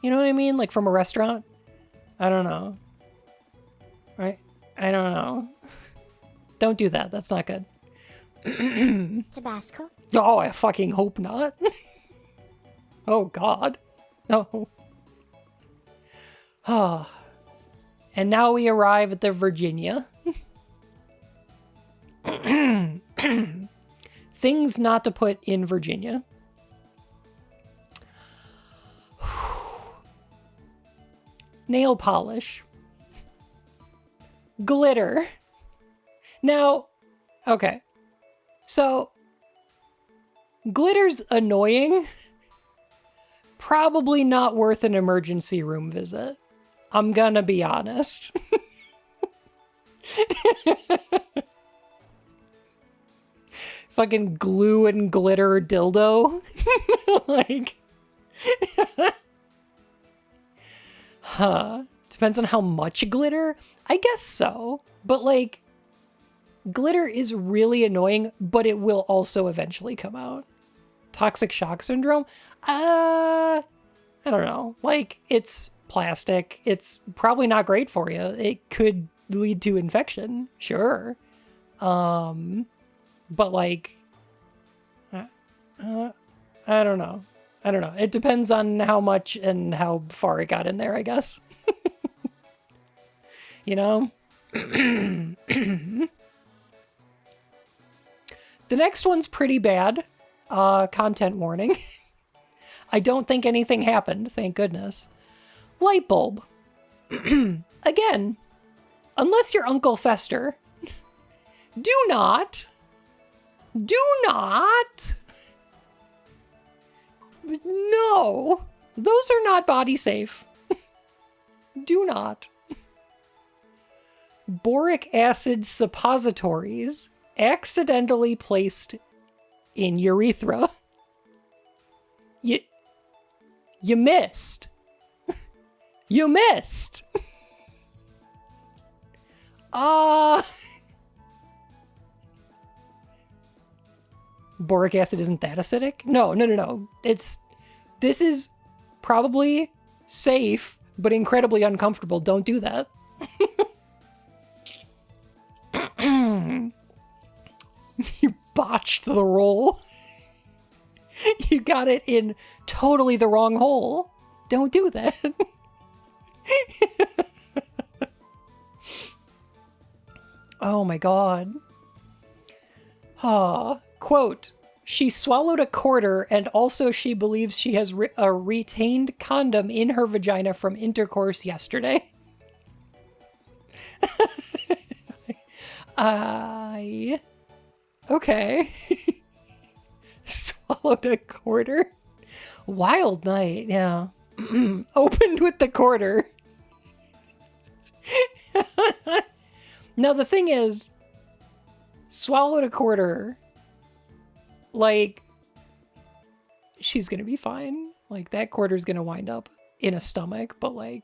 Speaker 1: You know what I mean? Like from a restaurant. I don't know. Right? I don't know. Don't do that. That's not good.
Speaker 2: Tabasco?
Speaker 1: Oh, I fucking hope not. Oh, God. No. Oh. And now we arrive at the Virginia. Things not to put in Virginia. Nail polish. Glitter. Now, okay. So, glitter's annoying. Probably not worth an emergency room visit. I'm gonna be honest. Fucking glue and glitter dildo. Like, depends on how much glitter. I guess so. But like, glitter is really annoying, but it will also eventually come out. Toxic shock syndrome? I don't know. Like, it's plastic. It's probably not great for you. It could lead to infection. Sure. But like, I don't know. I don't know. It depends on how much and how far it got in there, I guess. You know? The next one's pretty bad. Content warning. I don't think anything happened, thank goodness. Light bulb. Again, unless you're Uncle Fester, do not. No, those are not body safe. Do not. Boric acid suppositories accidentally placed in urethra. You missed. You missed. Boric acid isn't that acidic? No. This is probably safe, but incredibly uncomfortable. Don't do that. You botched the roll. You got it in totally the wrong hole. Don't do that. Oh my god. Quote, she swallowed a quarter and also she believes she has a retained condom in her vagina from intercourse yesterday. Okay. Swallowed a quarter. Wild night, yeah. Opened with the quarter. Now the thing is, swallowed a quarter, like, she's gonna be fine. Like, that quarter's gonna wind up in a stomach, but like,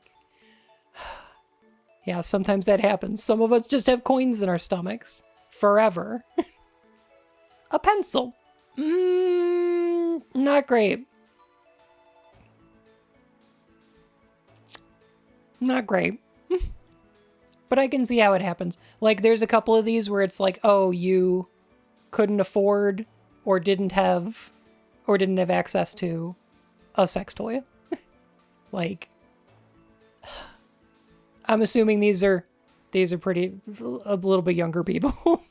Speaker 1: yeah, sometimes that happens. Some of us just have coins in our stomachs. Forever. A pencil. Not great. Not great. But I can see how it happens. Like, there's a couple of these where it's like, oh, you couldn't afford or didn't have access to a sex toy. Like, I'm assuming these are pretty, a little bit younger people.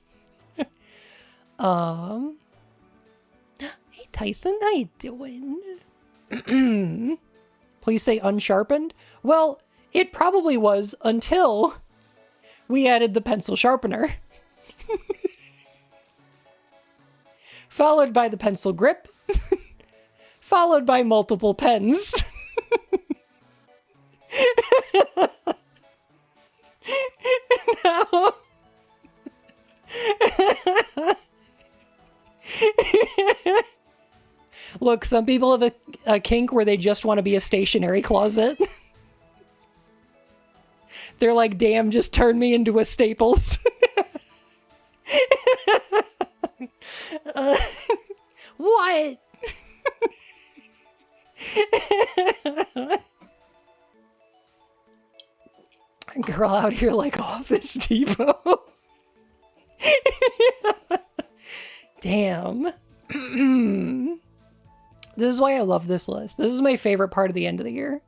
Speaker 1: Hey Tyson, how you doing? Please say unsharpened. Well, it probably was until we added the pencil sharpener. Followed by the pencil grip. Followed by multiple pens. Now... Look, some people have a kink where they just want to be a stationery closet. They're like, damn, just turn me into a Staples. What? Girl out here like Office Depot. Damn. This is why I love this list. This is my favorite part of the end of the year.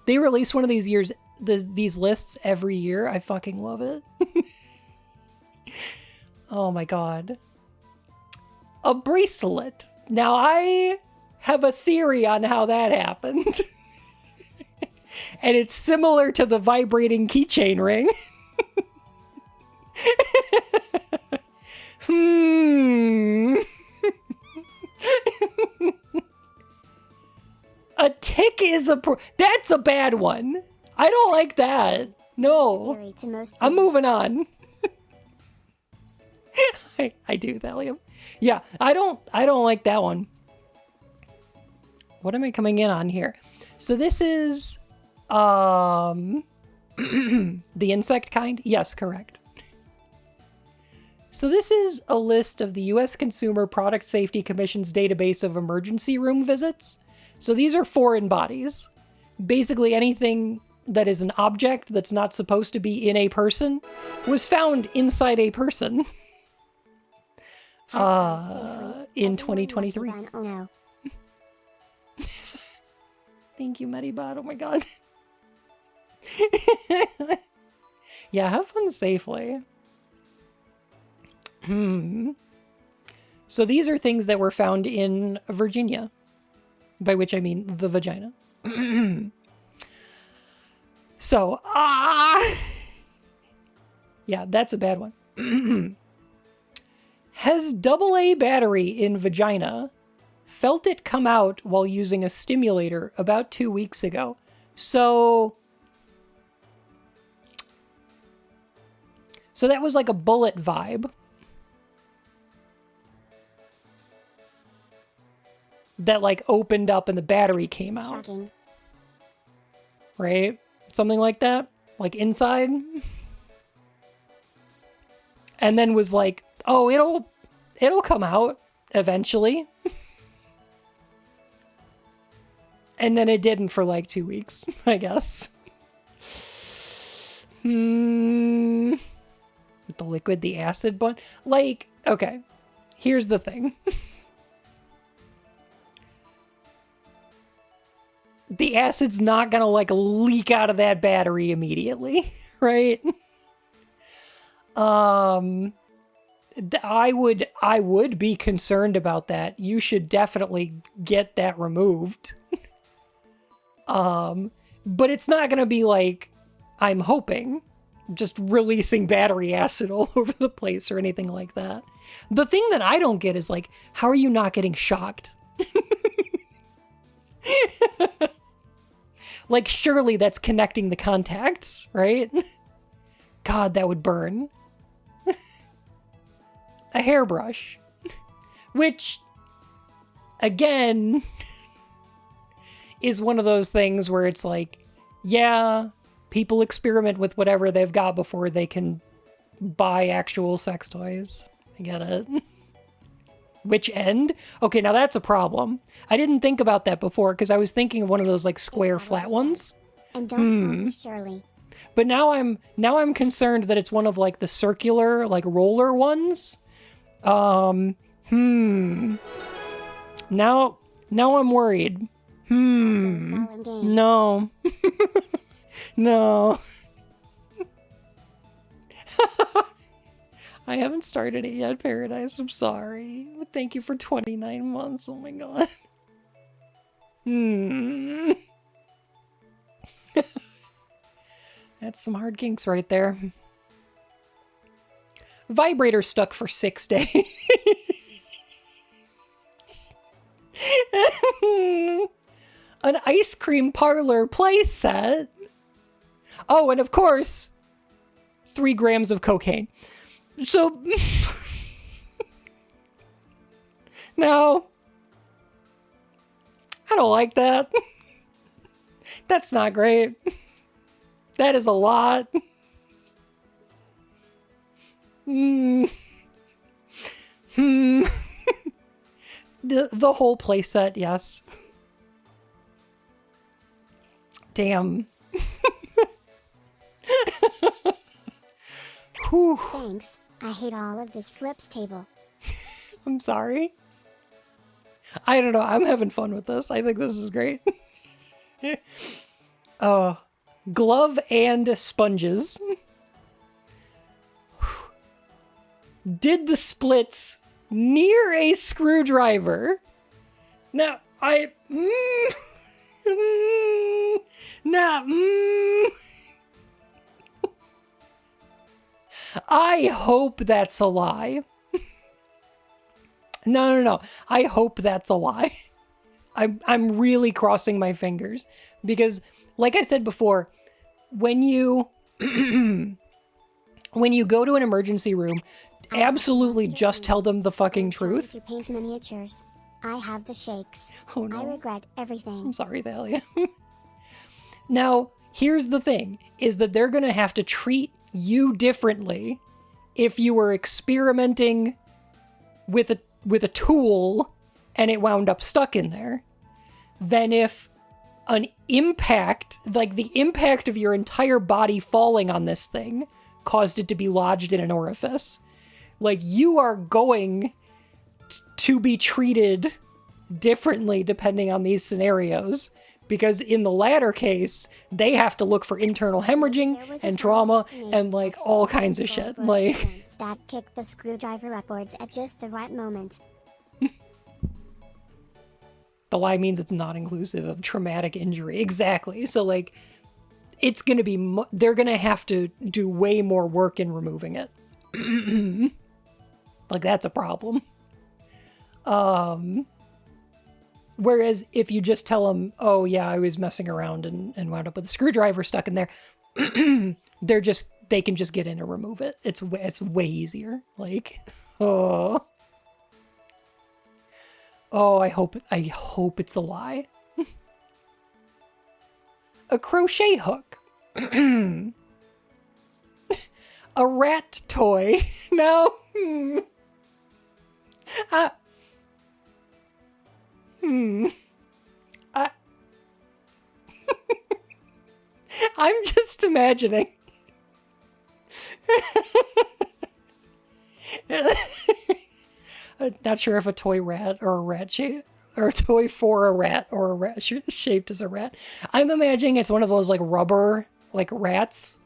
Speaker 1: They release one of these these lists every year. I fucking love it. Oh my god. A bracelet. Now I have a theory on how that happened. And it's similar to the vibrating keychain ring. A tick is that's a bad one. I don't like that. No.
Speaker 2: Scary to most
Speaker 1: I'm
Speaker 2: people.
Speaker 1: moving on. I do, Thallium. Yeah, I don't like that one. What am I coming in on here? So this is the insect kind? Yes, correct. So this is a list of the US Consumer Product Safety Commission's database of emergency room visits. So these are foreign bodies. Basically anything that is an object that's not supposed to be in a person was found inside a person. In 2023.
Speaker 2: Oh no.
Speaker 1: Thank you, Medibot. Oh my god. Yeah, have fun safely. So these are things that were found in Virginia, by which I mean the vagina. So, yeah, that's a bad one. Has AA battery in vagina. Felt it come out while using a stimulator about 2 weeks ago. So that was like a bullet vibe. That like opened up and the battery came out.
Speaker 2: Shocking.
Speaker 1: Right? Something like that? Like inside? And then was like, oh, it'll come out eventually. And then it didn't for like 2 weeks, I guess. With the liquid, the acid one. Like, okay, here's the thing. The acid's not gonna like leak out of that battery immediately, right? I would be concerned about that. You should definitely get that removed. But it's not gonna be like, I'm hoping, just releasing battery acid all over the place or anything like that. The thing that I don't get is like, how are you not getting shocked? Like, surely that's connecting the contacts, right? God, that would burn. A hairbrush. Which, again, is one of those things where it's like, yeah, people experiment with whatever they've got before they can buy actual sex toys. I get it. Which end? Okay, now that's a problem. I didn't think about that before because I was thinking of one of those like square flat ones.
Speaker 2: And don't call me Shirley.
Speaker 1: But now I'm concerned that it's one of like the circular like roller ones. Now I'm worried. No. No. I haven't started it yet, Paradise. I'm sorry. Thank you for 29 months. Oh my god. That's some hard kinks right there. Vibrator stuck for 6 days. An ice cream parlor play set. Oh, and of course, 3 grams of cocaine. So, no, I don't like that. That's not great. That is a lot. The whole playset, yes. Damn. Whew.
Speaker 2: Thanks. I hate all of this flips table.
Speaker 1: I'm sorry. I don't know. I'm having fun with this. I think this is great. Glove and sponges. Did the splits near a screwdriver. Now, I hope that's a lie. No. I hope that's a lie. I'm really crossing my fingers because, like I said before, when you when you go to an emergency room, absolutely just tell them the fucking truth.
Speaker 2: To paint miniatures. I have the shakes.
Speaker 1: Oh no.
Speaker 2: I regret everything.
Speaker 1: I'm sorry, Thalia. Now, here's the thing, is that they're gonna have to treat you differently if you were experimenting with a tool and it wound up stuck in there than if an impact, like the impact of your entire body falling on this thing, caused it to be lodged in an orifice. Like, you are going to be treated differently depending on these scenarios, because in the latter case, they have to look for internal hemorrhaging and trauma and like all kinds of shit. Like,
Speaker 2: that kicked the screwdriver upwards at just the right moment.
Speaker 1: the lie means it's not inclusive of traumatic injury. Exactly. So like, it's gonna be, they're gonna have to do way more work in removing it. Like, that's a problem. Whereas if you just tell them, oh yeah, I was messing around and wound up with a screwdriver stuck in there, they can just get in and remove it. It's way easier. Like, oh, I hope it's a lie. A crochet hook. A rat toy. No. I'm just imagining. Not sure if a toy rat or a rat shape, or a toy for a rat or a rat shaped as a rat. I'm imagining it's one of those like rubber like rats.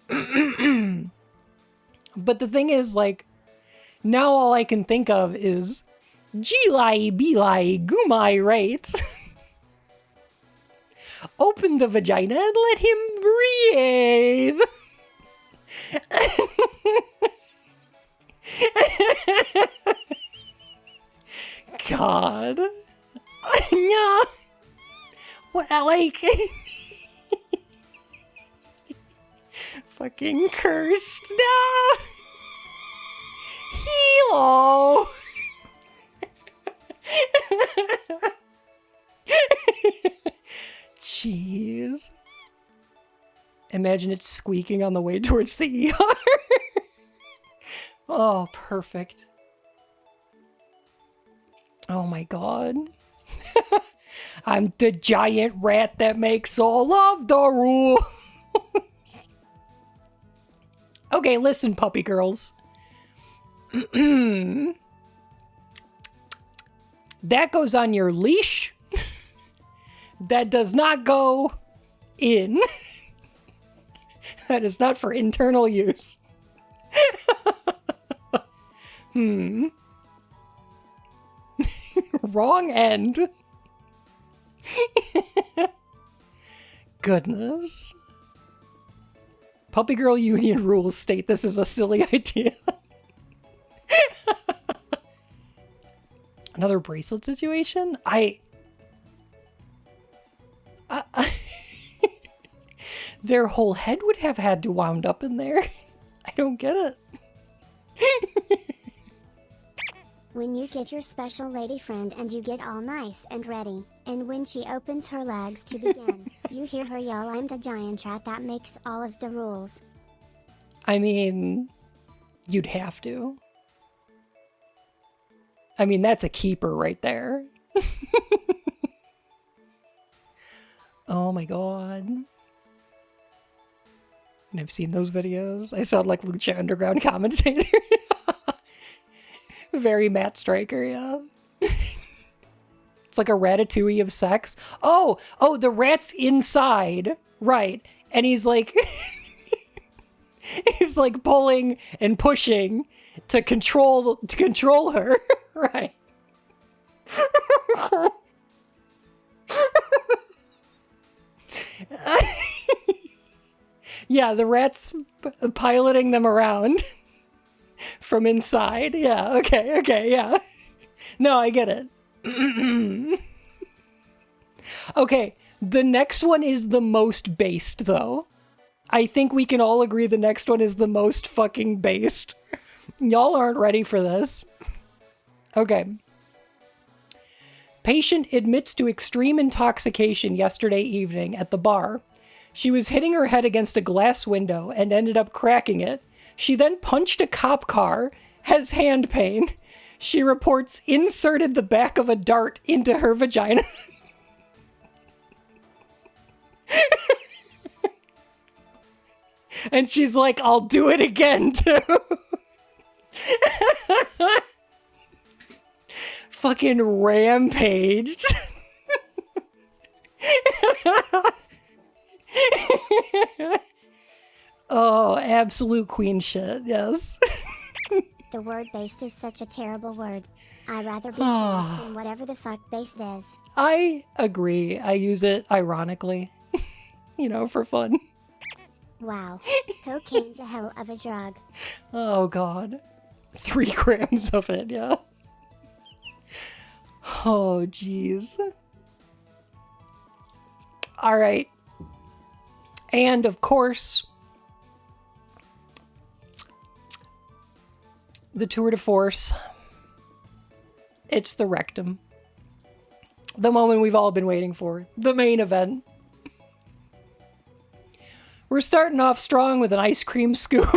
Speaker 1: But the thing is, like, now all I can think of is G-lie, B-lie, goo-my, right? Open the vagina and let him breathe. God. Yeah. What, like... Fucking cursed. No! Hilo! Jeez. Imagine it squeaking on the way towards the ER. Oh, perfect. Oh my god. I'm the giant rat that makes all of the rules. Okay, listen, puppy girls. That goes on your leash. That does not go in. That is not for internal use. Wrong end. Goodness. Puppy Girl Union rules state this is a silly idea. Another bracelet situation? Their whole head would have had to wound up in there. I don't get it.
Speaker 2: When you get your special lady friend and you get all nice and ready, and when she opens her legs to begin, you hear her yell, "I'm the giant rat that makes all of the rules."
Speaker 1: I mean, you'd have to. I mean, that's a keeper right there. Oh my god. And I've seen those videos. I sound like Lucha Underground commentator. Very Matt Stryker, yeah. It's like a Ratatouille of sex. Oh, the rat's inside. Right. And he's like... he's like pulling and pushing to control her. Right. Yeah, the rat's piloting them around from inside. Yeah, okay, yeah. No, I get it. Okay, the next one is the most based, though. I think we can all agree the next one is the most fucking based. Y'all aren't ready for this. Okay. Patient admits to extreme intoxication yesterday evening at the bar. She was hitting her head against a glass window and ended up cracking it. She then punched a cop car, has hand pain. She reports inserted the back of a dart into her vagina. And she's like, I'll do it again, too. Fucking rampaged. Oh, absolute queen shit, yes.
Speaker 2: The word based is such a terrible word. I'd rather be French than whatever the fuck based is.
Speaker 1: I agree. I use it ironically. For fun.
Speaker 2: Wow. Cocaine's a hell of a drug.
Speaker 1: Oh, God. 3 grams of it, yeah. Oh, jeez. All right. And, of course, the tour de force. It's the rectum. The moment we've all been waiting for. The main event. We're starting off strong with an ice cream scoop.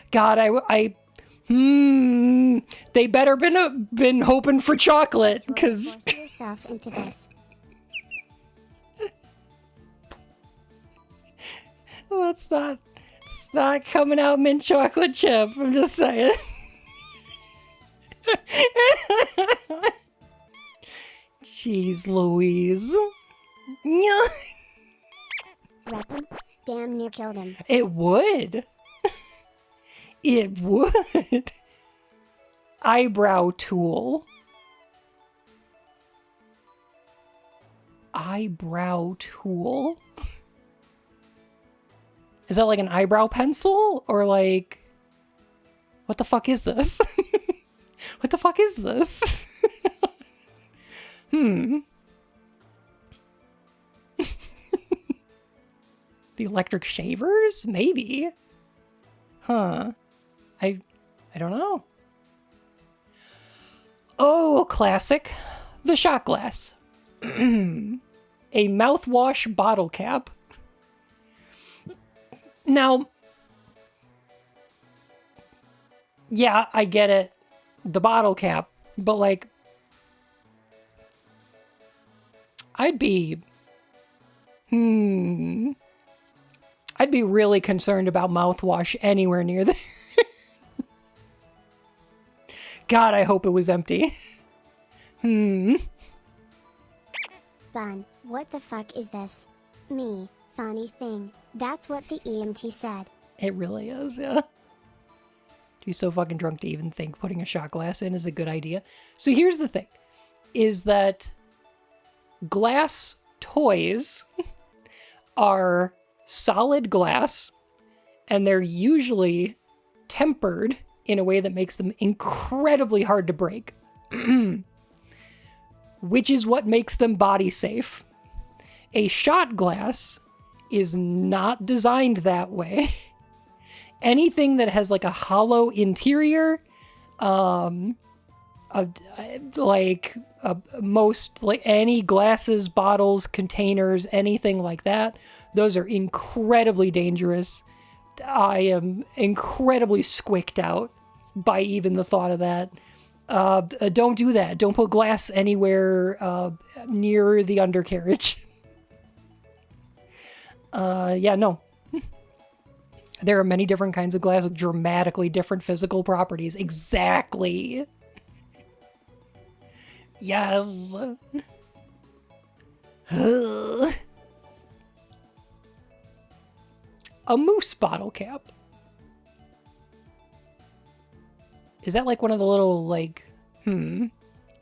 Speaker 1: God, they better been hoping for chocolate, because
Speaker 2: Force yourself into this.
Speaker 1: well, it's not coming out mint chocolate chip. I'm just saying. Jeez Louise.
Speaker 2: Rectum damn near killed him.
Speaker 1: It would. It would. Eyebrow tool. Eyebrow tool? Is that like an eyebrow pencil? Or like... What the fuck is this? What the fuck is this? The electric shavers? Maybe. Huh. I don't know. Oh, classic. The shot glass. A mouthwash bottle cap. Now, yeah, I get it. The bottle cap. But, like, I'd be really concerned about mouthwash anywhere near there. God, I hope it was empty.
Speaker 2: Fun. What the fuck is this? Me. Funny thing. That's what the EMT said.
Speaker 1: It really is, yeah. You're so fucking drunk to even think putting a shot glass in is a good idea. So here's the thing, is that glass toys are solid glass, and they're usually tempered in a way that makes them incredibly hard to break, which is what makes them body safe. A shot glass is not designed that way. Anything that has like a hollow interior, most like any glasses, bottles, containers, anything like that, those are incredibly dangerous. I am incredibly squicked out by even the thought of that. Don't do that. Don't put glass anywhere near the undercarriage. Yeah, no. There are many different kinds of glass with dramatically different physical properties. Exactly. Yes. A moose bottle cap. Is that like one of the little, like, is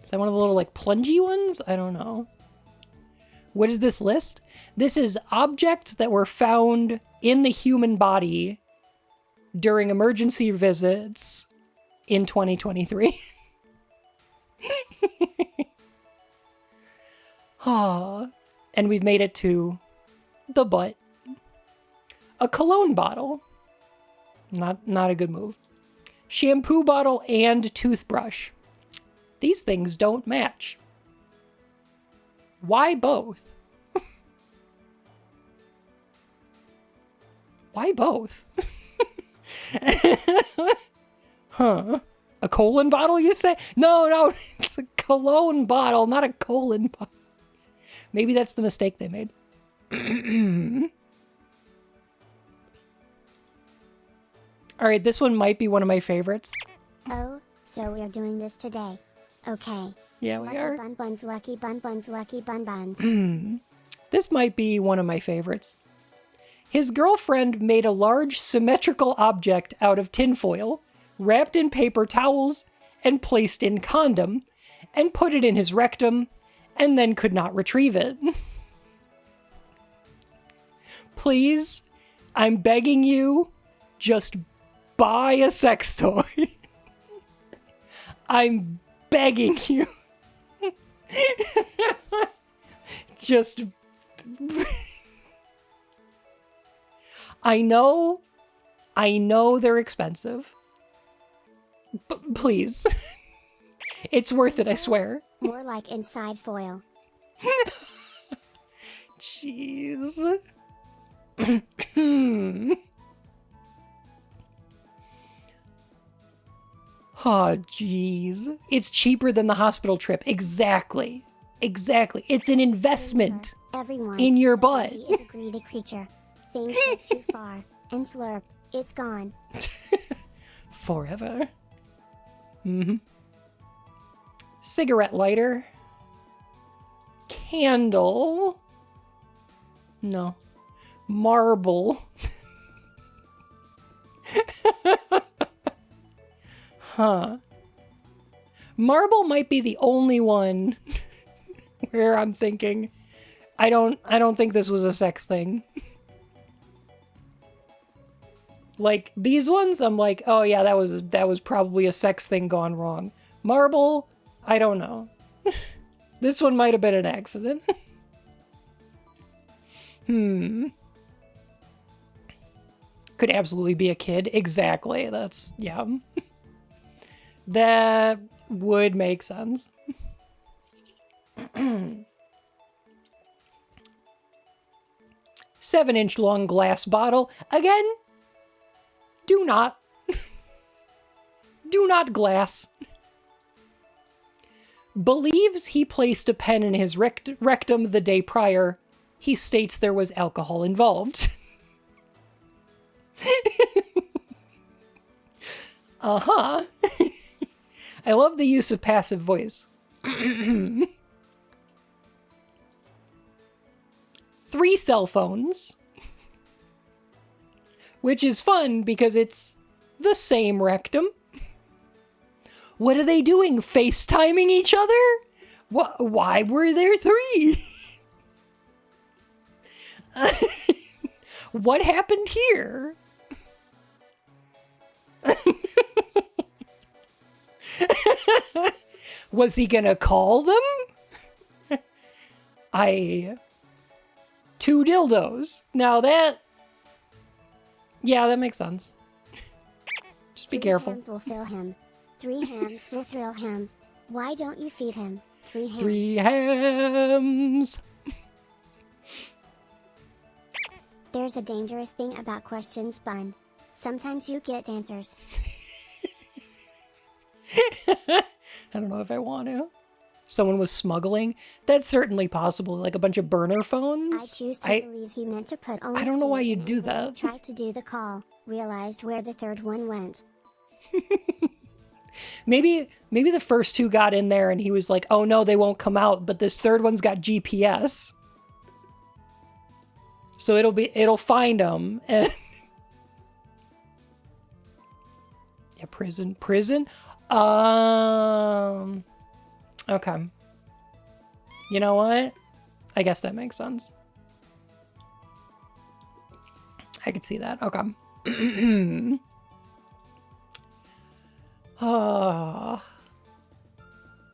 Speaker 1: that one of the little, like, plungy ones? I don't know. What is this list? This is objects that were found in the human body during emergency visits in 2023. Ah, and we've made it to the butt. A cologne bottle. Not a good move. Shampoo bottle and toothbrush. These things don't match. Why both? Why both? Huh. A colon bottle, you say? No, it's a cologne bottle, not a colon bottle. Maybe that's the mistake they made. All right, this one might be one of my favorites.
Speaker 2: Oh, so we're doing this today. Okay.
Speaker 1: Yeah, we are.
Speaker 2: Lucky bun buns, lucky bun buns, lucky bun buns.
Speaker 1: This might be one of my favorites. His girlfriend made a large symmetrical object out of tinfoil, wrapped in paper towels, and placed in condom, and put it in his rectum, and then could not retrieve it. Please, I'm begging you, just buy a sex toy. I'm begging you. Just... I know they're expensive. But please. It's worth it, I swear.
Speaker 2: More like inside foil.
Speaker 1: Jeez. Oh, jeez. It's cheaper than the hospital trip. Exactly. It's an investment
Speaker 2: Everyone
Speaker 1: in your butt.
Speaker 2: is a greedy creature. Things go too far, and slurp, it's gone.
Speaker 1: Forever. Cigarette lighter. Candle. No. Marble. Huh. Marble might be the only one where I'm thinking, I don't think this was a sex thing. Like, these ones, I'm like, oh yeah, that was probably a sex thing gone wrong. Marble, I don't know. This one might have been an accident. Could absolutely be a kid. Exactly. That's, yeah. That would make sense. 7-inch long glass bottle. Again, do not glass. Believes he placed a pen in his rectum the day prior. He states there was alcohol involved. Uh-huh. I love the use of passive voice. 3 cell phones. Which is fun because it's the same rectum. What are they doing? FaceTiming each other? Why were there 3? What happened here? Was he gonna call them? 2 dildos. Now that... Yeah, that makes sense. Just be
Speaker 2: 3
Speaker 1: careful.
Speaker 2: hands will fill him. 3 hands will thrill him. Why don't you feed him? 3 hands.
Speaker 1: 3 hams.
Speaker 2: There's a dangerous thing about questions, Bun. Sometimes you get answers.
Speaker 1: I don't know if I want to. Someone was smuggling. That's certainly possible. Like a bunch of burner phones.
Speaker 2: I choose to believe he meant to put only
Speaker 1: I don't know
Speaker 2: 2
Speaker 1: why you'd
Speaker 2: in,
Speaker 1: do
Speaker 2: and when
Speaker 1: that.
Speaker 2: he tried to do the call, realized where the 3rd one went.
Speaker 1: Maybe the first 2 got in there and he was like, oh no, they won't come out, but this 3rd one's got GPS. So it'll find them. And yeah, prison. Okay. You know what? I guess that makes sense. I could see that. Okay.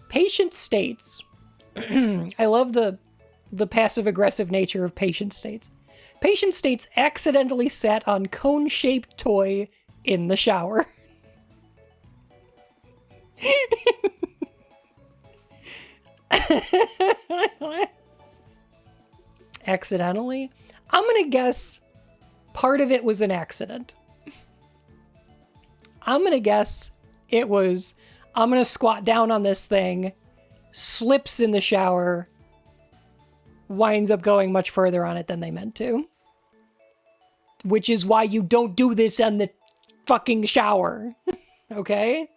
Speaker 1: Patient states. I love the passive-aggressive nature of patient states. Patient states accidentally sat on cone-shaped toy in the shower. Accidentally? I'm gonna guess part of it was an accident. I'm gonna guess it was, I'm gonna squat down on this thing, slips in the shower, winds up going much further on it than they meant to. Which is why you don't do this in the fucking shower. Okay?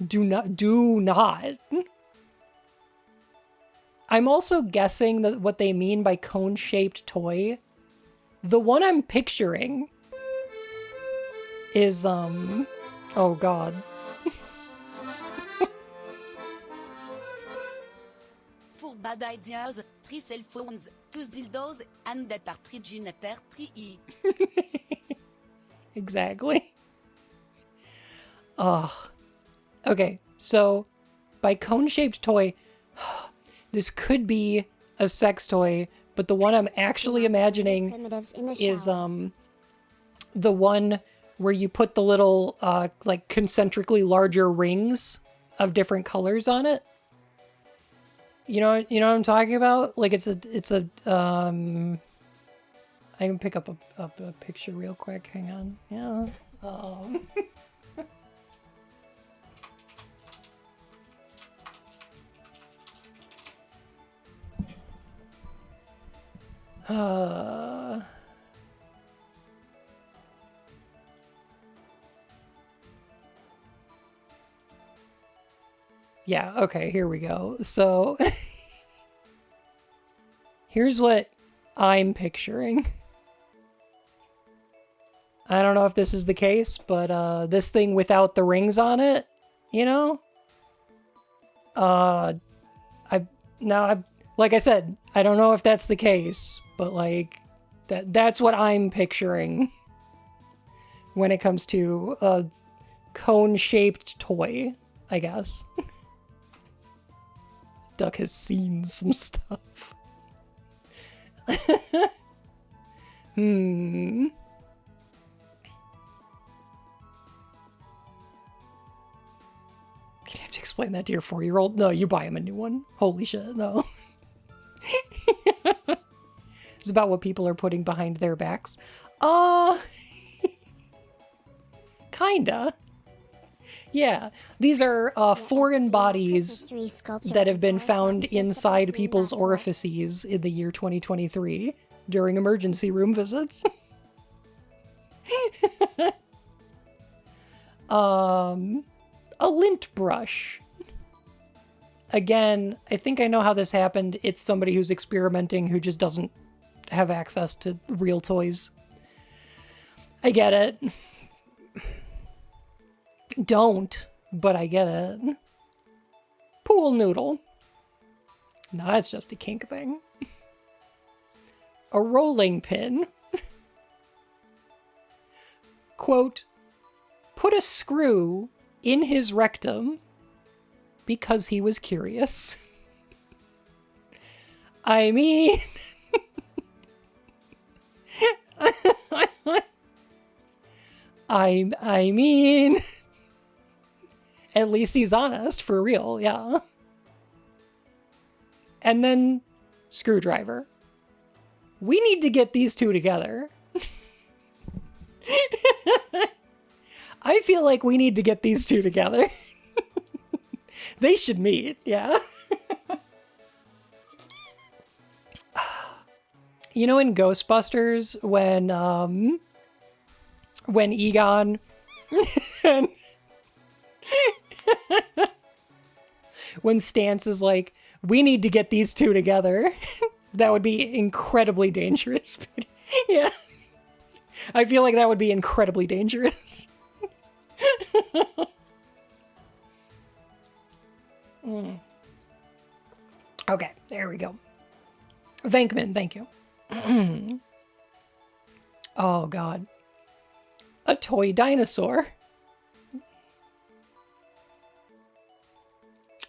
Speaker 1: Do not. I'm also guessing that what they mean by cone-shaped toy, the one I'm picturing is, oh god.
Speaker 3: For bad ideas, 3 cell phones, 2 dildos, and the partridge in a pear tree.
Speaker 1: Exactly. Okay, so by cone-shaped toy, this could be a sex toy, but the one I'm actually imagining is the one where you put the little like concentrically larger rings of different colors on it. You know what I'm talking about? Like it's a I can pick up a picture real quick. Hang on. Yeah. Yeah, okay, here we go. So here's what I'm picturing. I don't know if this is the case, but this thing without the rings on it, you know? Like I said, I don't know if that's the case, but like that's what I'm picturing when it comes to a cone-shaped toy, I guess. Duck has seen some stuff. Gonna have to explain that to your 4-year-old? No, you buy him a new one. Holy shit, no. It's about what people are putting behind their backs. Kinda. Yeah, these are foreign bodies that have been found inside people's orifices in the year 2023 during emergency room visits. A lint brush. Again, I think I know how this happened. It's somebody who's experimenting who just doesn't have access to real toys. I get it. Don't, but I get it. Pool noodle. No, that's just a kink thing. A rolling pin. Quote, put a screw in his rectum because he was curious. I mean... I mean... At least he's honest, for real, yeah. And then, screwdriver. We need to get these two together. I feel like we need to get these two together. They should meet, yeah. You know in Ghostbusters, when Egon... when Stance is like, we need to get these two together. That would be incredibly dangerous. Yeah. I feel like that would be incredibly dangerous. There we go. Venkman, thank you. Oh, God. A toy dinosaur.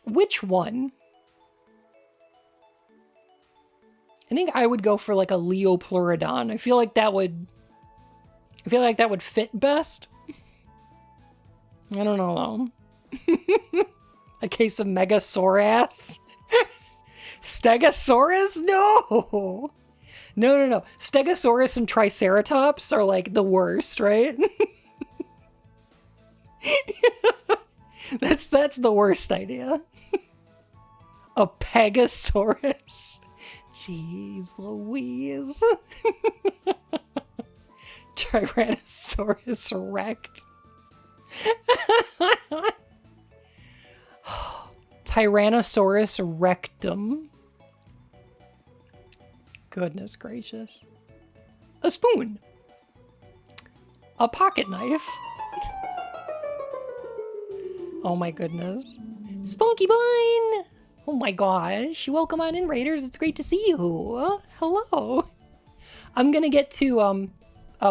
Speaker 1: Which one? I think I would go for like a Leopleurodon. I feel like that would fit best. I don't know though. A case of Megasaurus. Stegosaurus? No. No. Stegosaurus and Triceratops are like the worst, right? That's the worst idea. A Pegasaurus. Jeez Louise. Tyrannosaurus Rex. Tyrannosaurus rectum. Goodness gracious. A spoon. A pocket knife. Oh my goodness. Spunky Bun! Oh my gosh. Welcome on in, Raiders. It's great to see you. Hello. I'm gonna get to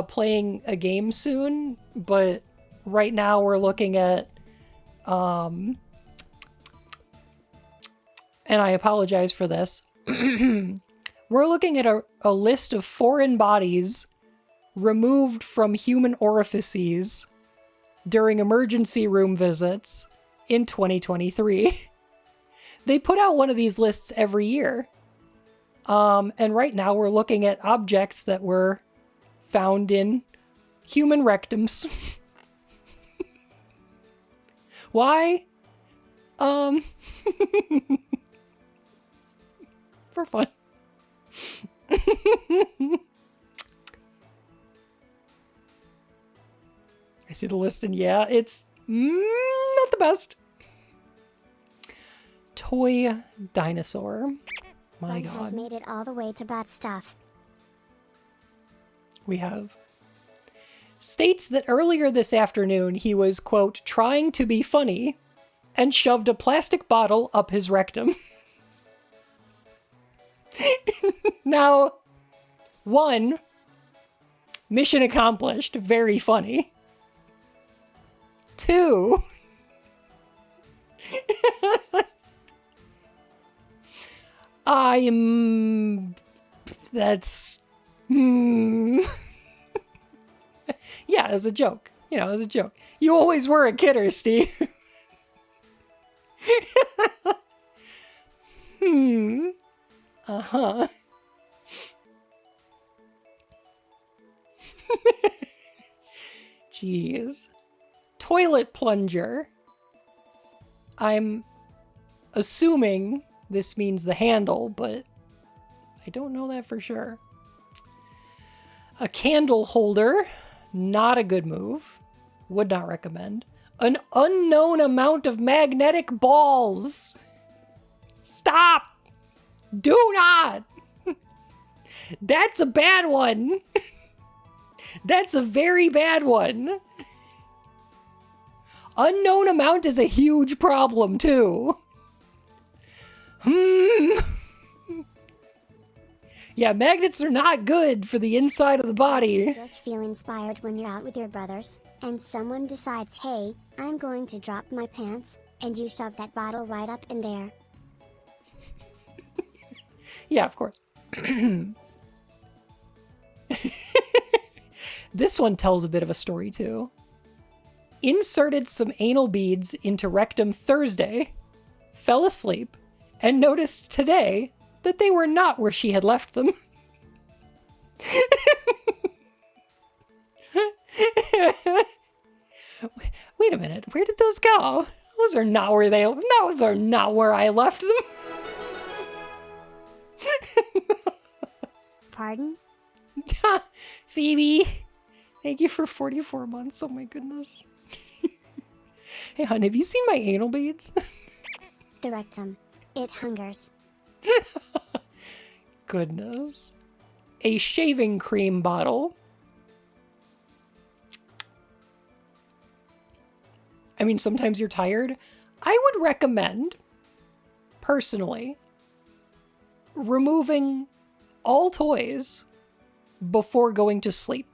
Speaker 1: playing a game soon, but right now we're looking at and I apologize for this. We're looking at a list of foreign bodies removed from human orifices during emergency room visits in 2023. They put out one of these lists every year. And right now we're looking at objects that were found in human rectums. Why? For fun. I see the list and yeah, it's not the best. Toy dinosaur. My
Speaker 2: God has
Speaker 1: God.
Speaker 2: made it all the way to bad stuff.
Speaker 1: We have states that earlier this afternoon he was, quote, trying to be funny and shoved a plastic bottle up his rectum. Now, one, mission accomplished, very funny. Two, that's, yeah, as a joke, as a joke. You always were a kidder, Steve. Uh-huh. Jeez. Toilet plunger. I'm assuming this means the handle, but I don't know that for sure. A candle holder. Not a good move. Would not recommend. An unknown amount of magnetic balls. Stop! Do not! That's a bad one. That's a very bad one. Unknown amount is a huge problem, too. Yeah, magnets are not good for the inside of the body.
Speaker 2: Just feel inspired when you're out with your brothers, and someone decides, hey, I'm going to drop my pants, and you shove that bottle right up in there.
Speaker 1: Yeah, of course. This one tells a bit of a story, too. Inserted some anal beads into rectum Thursday, fell asleep, and noticed today that they were not where she had left them. Wait a minute, where did those go? Those are not where I left them.
Speaker 2: Pardon?
Speaker 1: Phoebe, thank you for 44 months. Oh my goodness. Hey, hon, have you seen my anal beads?
Speaker 2: The rectum. It hungers.
Speaker 1: Goodness. A shaving cream bottle. I mean, sometimes you're tired. I would recommend, personally, removing all toys before going to sleep.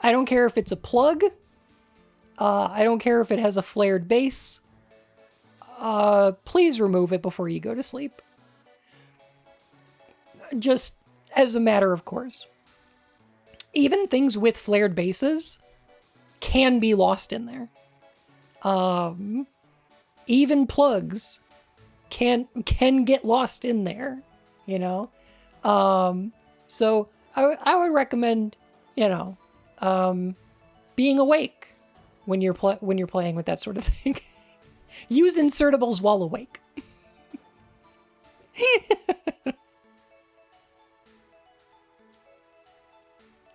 Speaker 1: I don't care if it's a plug. I don't care if it has a flared base. Please remove it before you go to sleep. Just as a matter of course. Even things with flared bases can be lost in there. Even plugs can get lost in there, you know? So I would recommend, being awake when you're playing with that sort of thing. Use insertables while awake.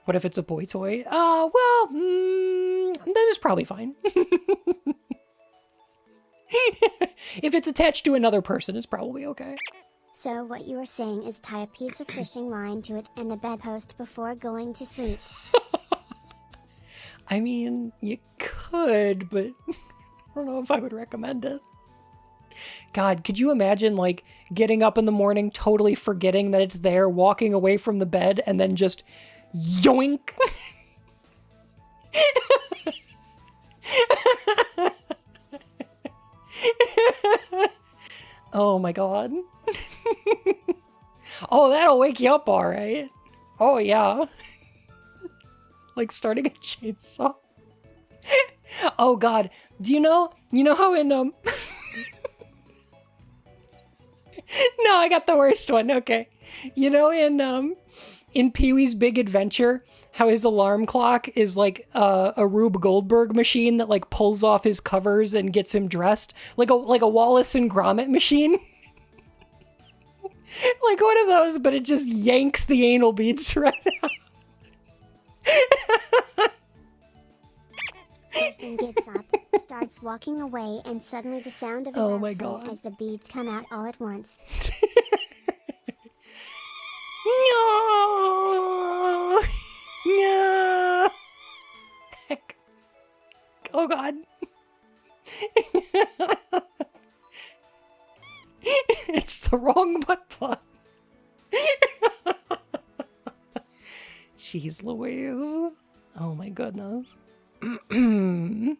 Speaker 1: What if it's a boy toy? Then it's probably fine. If it's attached to another person, it's probably okay.
Speaker 2: So what you are saying is tie a piece of fishing line to it and the bedpost before going to sleep.
Speaker 1: I mean, you could, but I don't know if I would recommend it. God, could you imagine, like, getting up in the morning, totally forgetting that it's there, walking away from the bed, and then just yoink! Oh my god. Oh, that'll wake you up all right. Oh yeah. Like starting a chainsaw. Oh god. Do you know how in No, I got the worst one. Okay. You know in Pee-wee's Big Adventure, how his alarm clock is like a Rube Goldberg machine that like pulls off his covers and gets him dressed, like a Wallace and Gromit machine. Like one of those, but it just yanks the anal beads right out.
Speaker 2: Person gets up, starts walking away, and suddenly the sound of
Speaker 1: Oh my
Speaker 2: a
Speaker 1: god.
Speaker 2: as the beads come out all at once.
Speaker 1: No! No! Heck. Oh god. It's the wrong butt plug. Jeez Louise. Oh my goodness. It's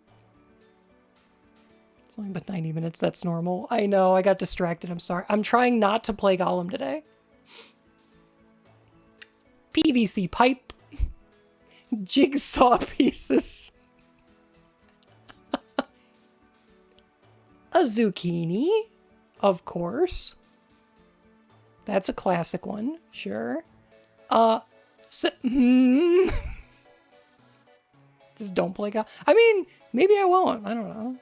Speaker 1: only been 90 minutes, that's normal. I know, I got distracted, I'm sorry. I'm trying not to play Gollum today. PVC pipe. Jigsaw pieces. A zucchini, of course. That's a classic one, sure. Just don't play Gollum. I mean, maybe I won't. I don't know.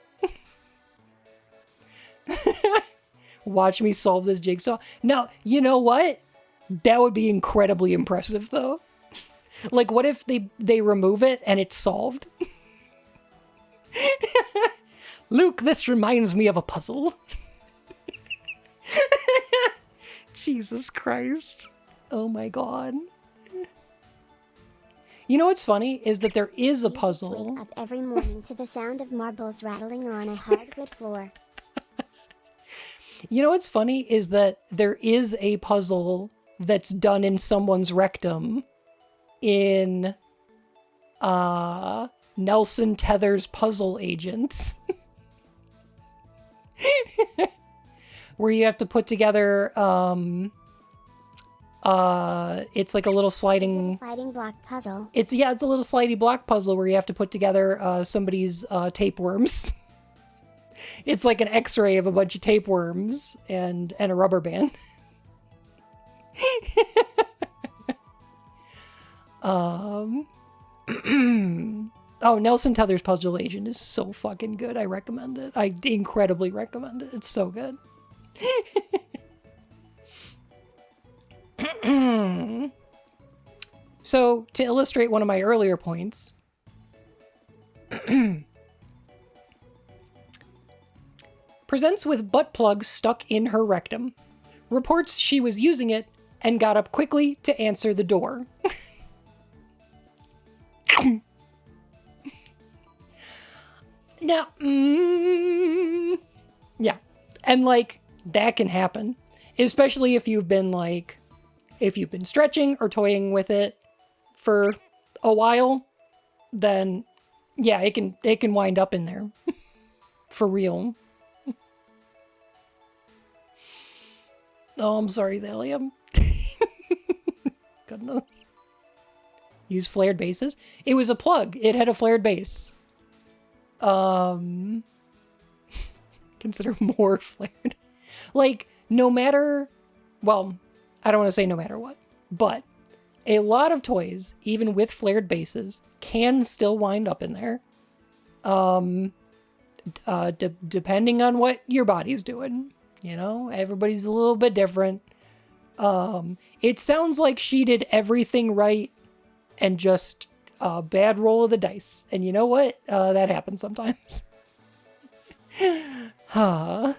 Speaker 1: Watch me solve this jigsaw. Now, you know what? That would be incredibly impressive, though. Like, what if they remove it and it's solved? Luke, this reminds me of a puzzle. Jesus Christ. Oh my god. You know what's funny is that there is a puzzle.
Speaker 2: Wake up every morning to the sound of marbles rattling on a hardwood floor.
Speaker 1: You know what's funny is that there is a puzzle that's done in someone's rectum in Nelson Tether's Puzzle Agent. Where you have to put together it's like a little sliding
Speaker 2: block puzzle.
Speaker 1: It's a little slidey block puzzle where you have to put together somebody's tapeworms. It's like an x-ray of a bunch of tapeworms and a rubber band. Oh, Nelson Tether's Puzzle Agent is so fucking good. I recommend it. I incredibly recommend it. It's so good. So, to illustrate one of my earlier points, presents with butt plug stuck in her rectum. Reports she was using it and got up quickly to answer the door. Now, yeah. And like, that can happen. Especially if you've been stretching or toying with it for a while, then yeah, it can wind up in there. For real. Oh, I'm sorry, Thallium. Goodness. Use flared bases. It was a plug. It had a flared base. Consider more flared. Like, no matter... Well, I don't want to say no matter what. But a lot of toys, even with flared bases, can still wind up in there. Depending on what your body's doing. You know, everybody's a little bit different. It sounds like she did everything right and just a bad roll of the dice. And you know what? That happens sometimes. Huh.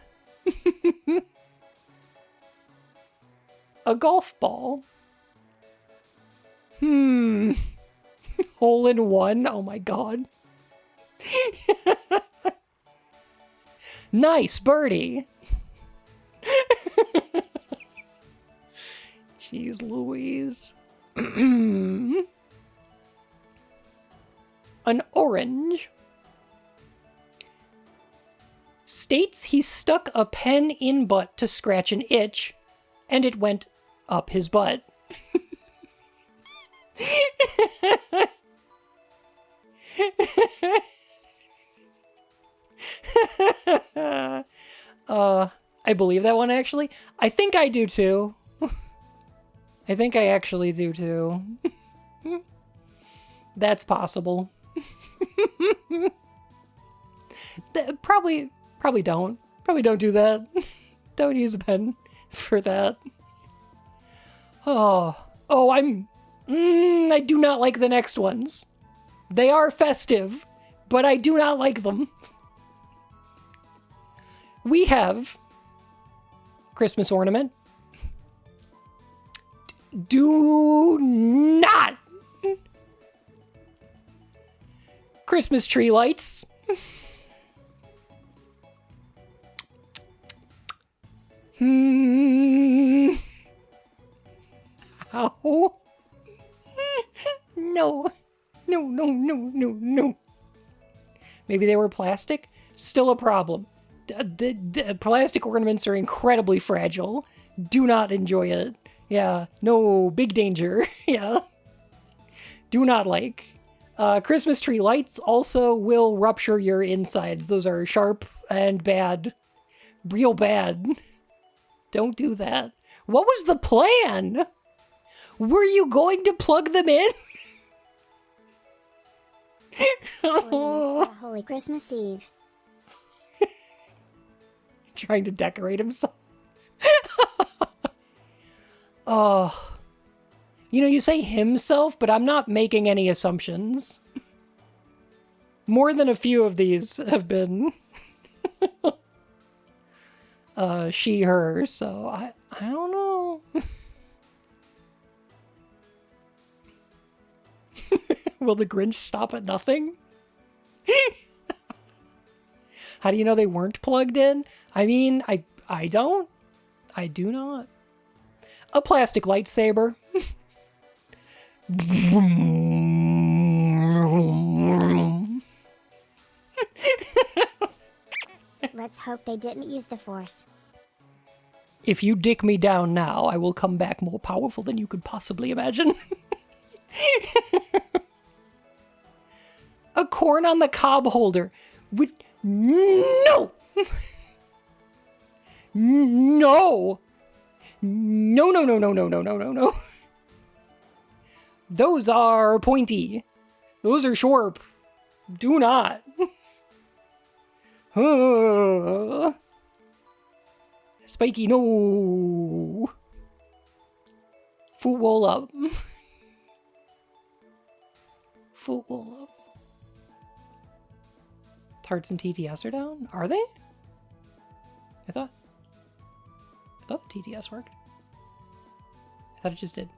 Speaker 1: A golf ball. Hole in one? Oh my god. Nice birdie. Jeez Louise. An orange. States he stuck a pen in butt to scratch an itch, and it went up his butt. I believe that one, actually. I think I do too. I think I actually do too. That's possible. Probably don't. Probably don't do that. Don't use a pen for that. I do not like the next ones. They are festive, but I do not like them. We have Christmas ornament. Do not. Christmas tree lights. How? No. No. Maybe they were plastic? Still a problem. The plastic ornaments are incredibly fragile. Do not enjoy it. Yeah. No, big danger. Yeah. Do not like. Christmas tree lights also will rupture your insides. Those are sharp and bad. Real bad. Don't do that. What was the plan? Were you going to plug them in?
Speaker 2: Ornaments for Holy Christmas Eve.
Speaker 1: Trying to decorate himself. Oh. You know, you say himself, but I'm not making any assumptions. More than a few of these have been she, her, so I don't know. Will the Grinch stop at nothing? How do you know they weren't plugged in? I mean, I don't. I do not. A plastic lightsaber.
Speaker 2: Let's hope they didn't use the Force.
Speaker 1: If you dick me down now, I will come back more powerful than you could possibly imagine. A corn on the cob holder. No! No! No. Those are pointy. Those are sharp. Do not. Spiky, no. Foot roll up. Foot roll up. Tarts and TTS are down? Are they? I thought the TTS worked. I thought it just did.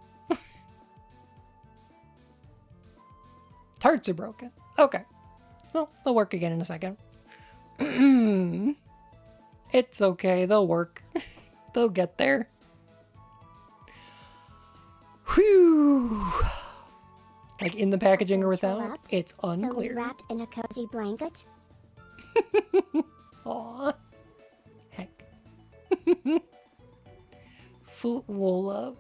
Speaker 1: Tarts are broken. Okay. Well, they'll work again in a second. It's okay. They'll work. They'll get there. Whew. Like in the packaging or
Speaker 2: Curl
Speaker 1: without?
Speaker 2: up,
Speaker 1: It's
Speaker 2: So
Speaker 1: unclear.
Speaker 2: wrapped in a cozy blanket.
Speaker 1: Aw. Heck. Foot wool up.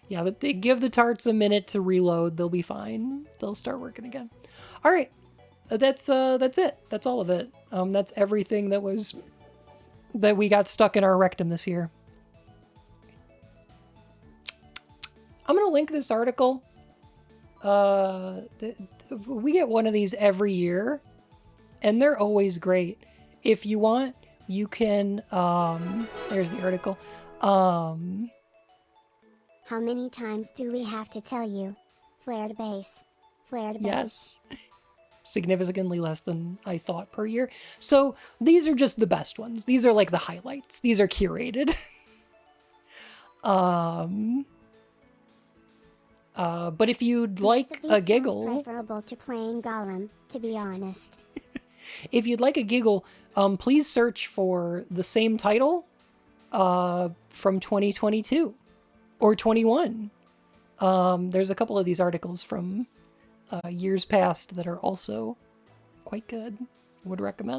Speaker 1: Yeah, but they give the tarts a minute to reload. They'll be fine. They'll start working again. All right. That's it. That's all of it. That's everything that we got stuck in our rectum this year. I'm going to link this article. We get one of these every year, and they're always great. If you want, you can, there's the article.
Speaker 2: How many times do we have to tell you? Flared base. Flared base.
Speaker 1: Yes. Significantly less than I thought per year. So these are just the best ones. These are like the highlights. These are curated. But if you'd like
Speaker 2: Most of these
Speaker 1: a
Speaker 2: sound
Speaker 1: giggle,
Speaker 2: preferable to playing Gollum, to be honest.
Speaker 1: if you'd like a giggle, please search for the same title from 2022 or 21. There's a couple of these articles from years past that are also quite good. Would recommend.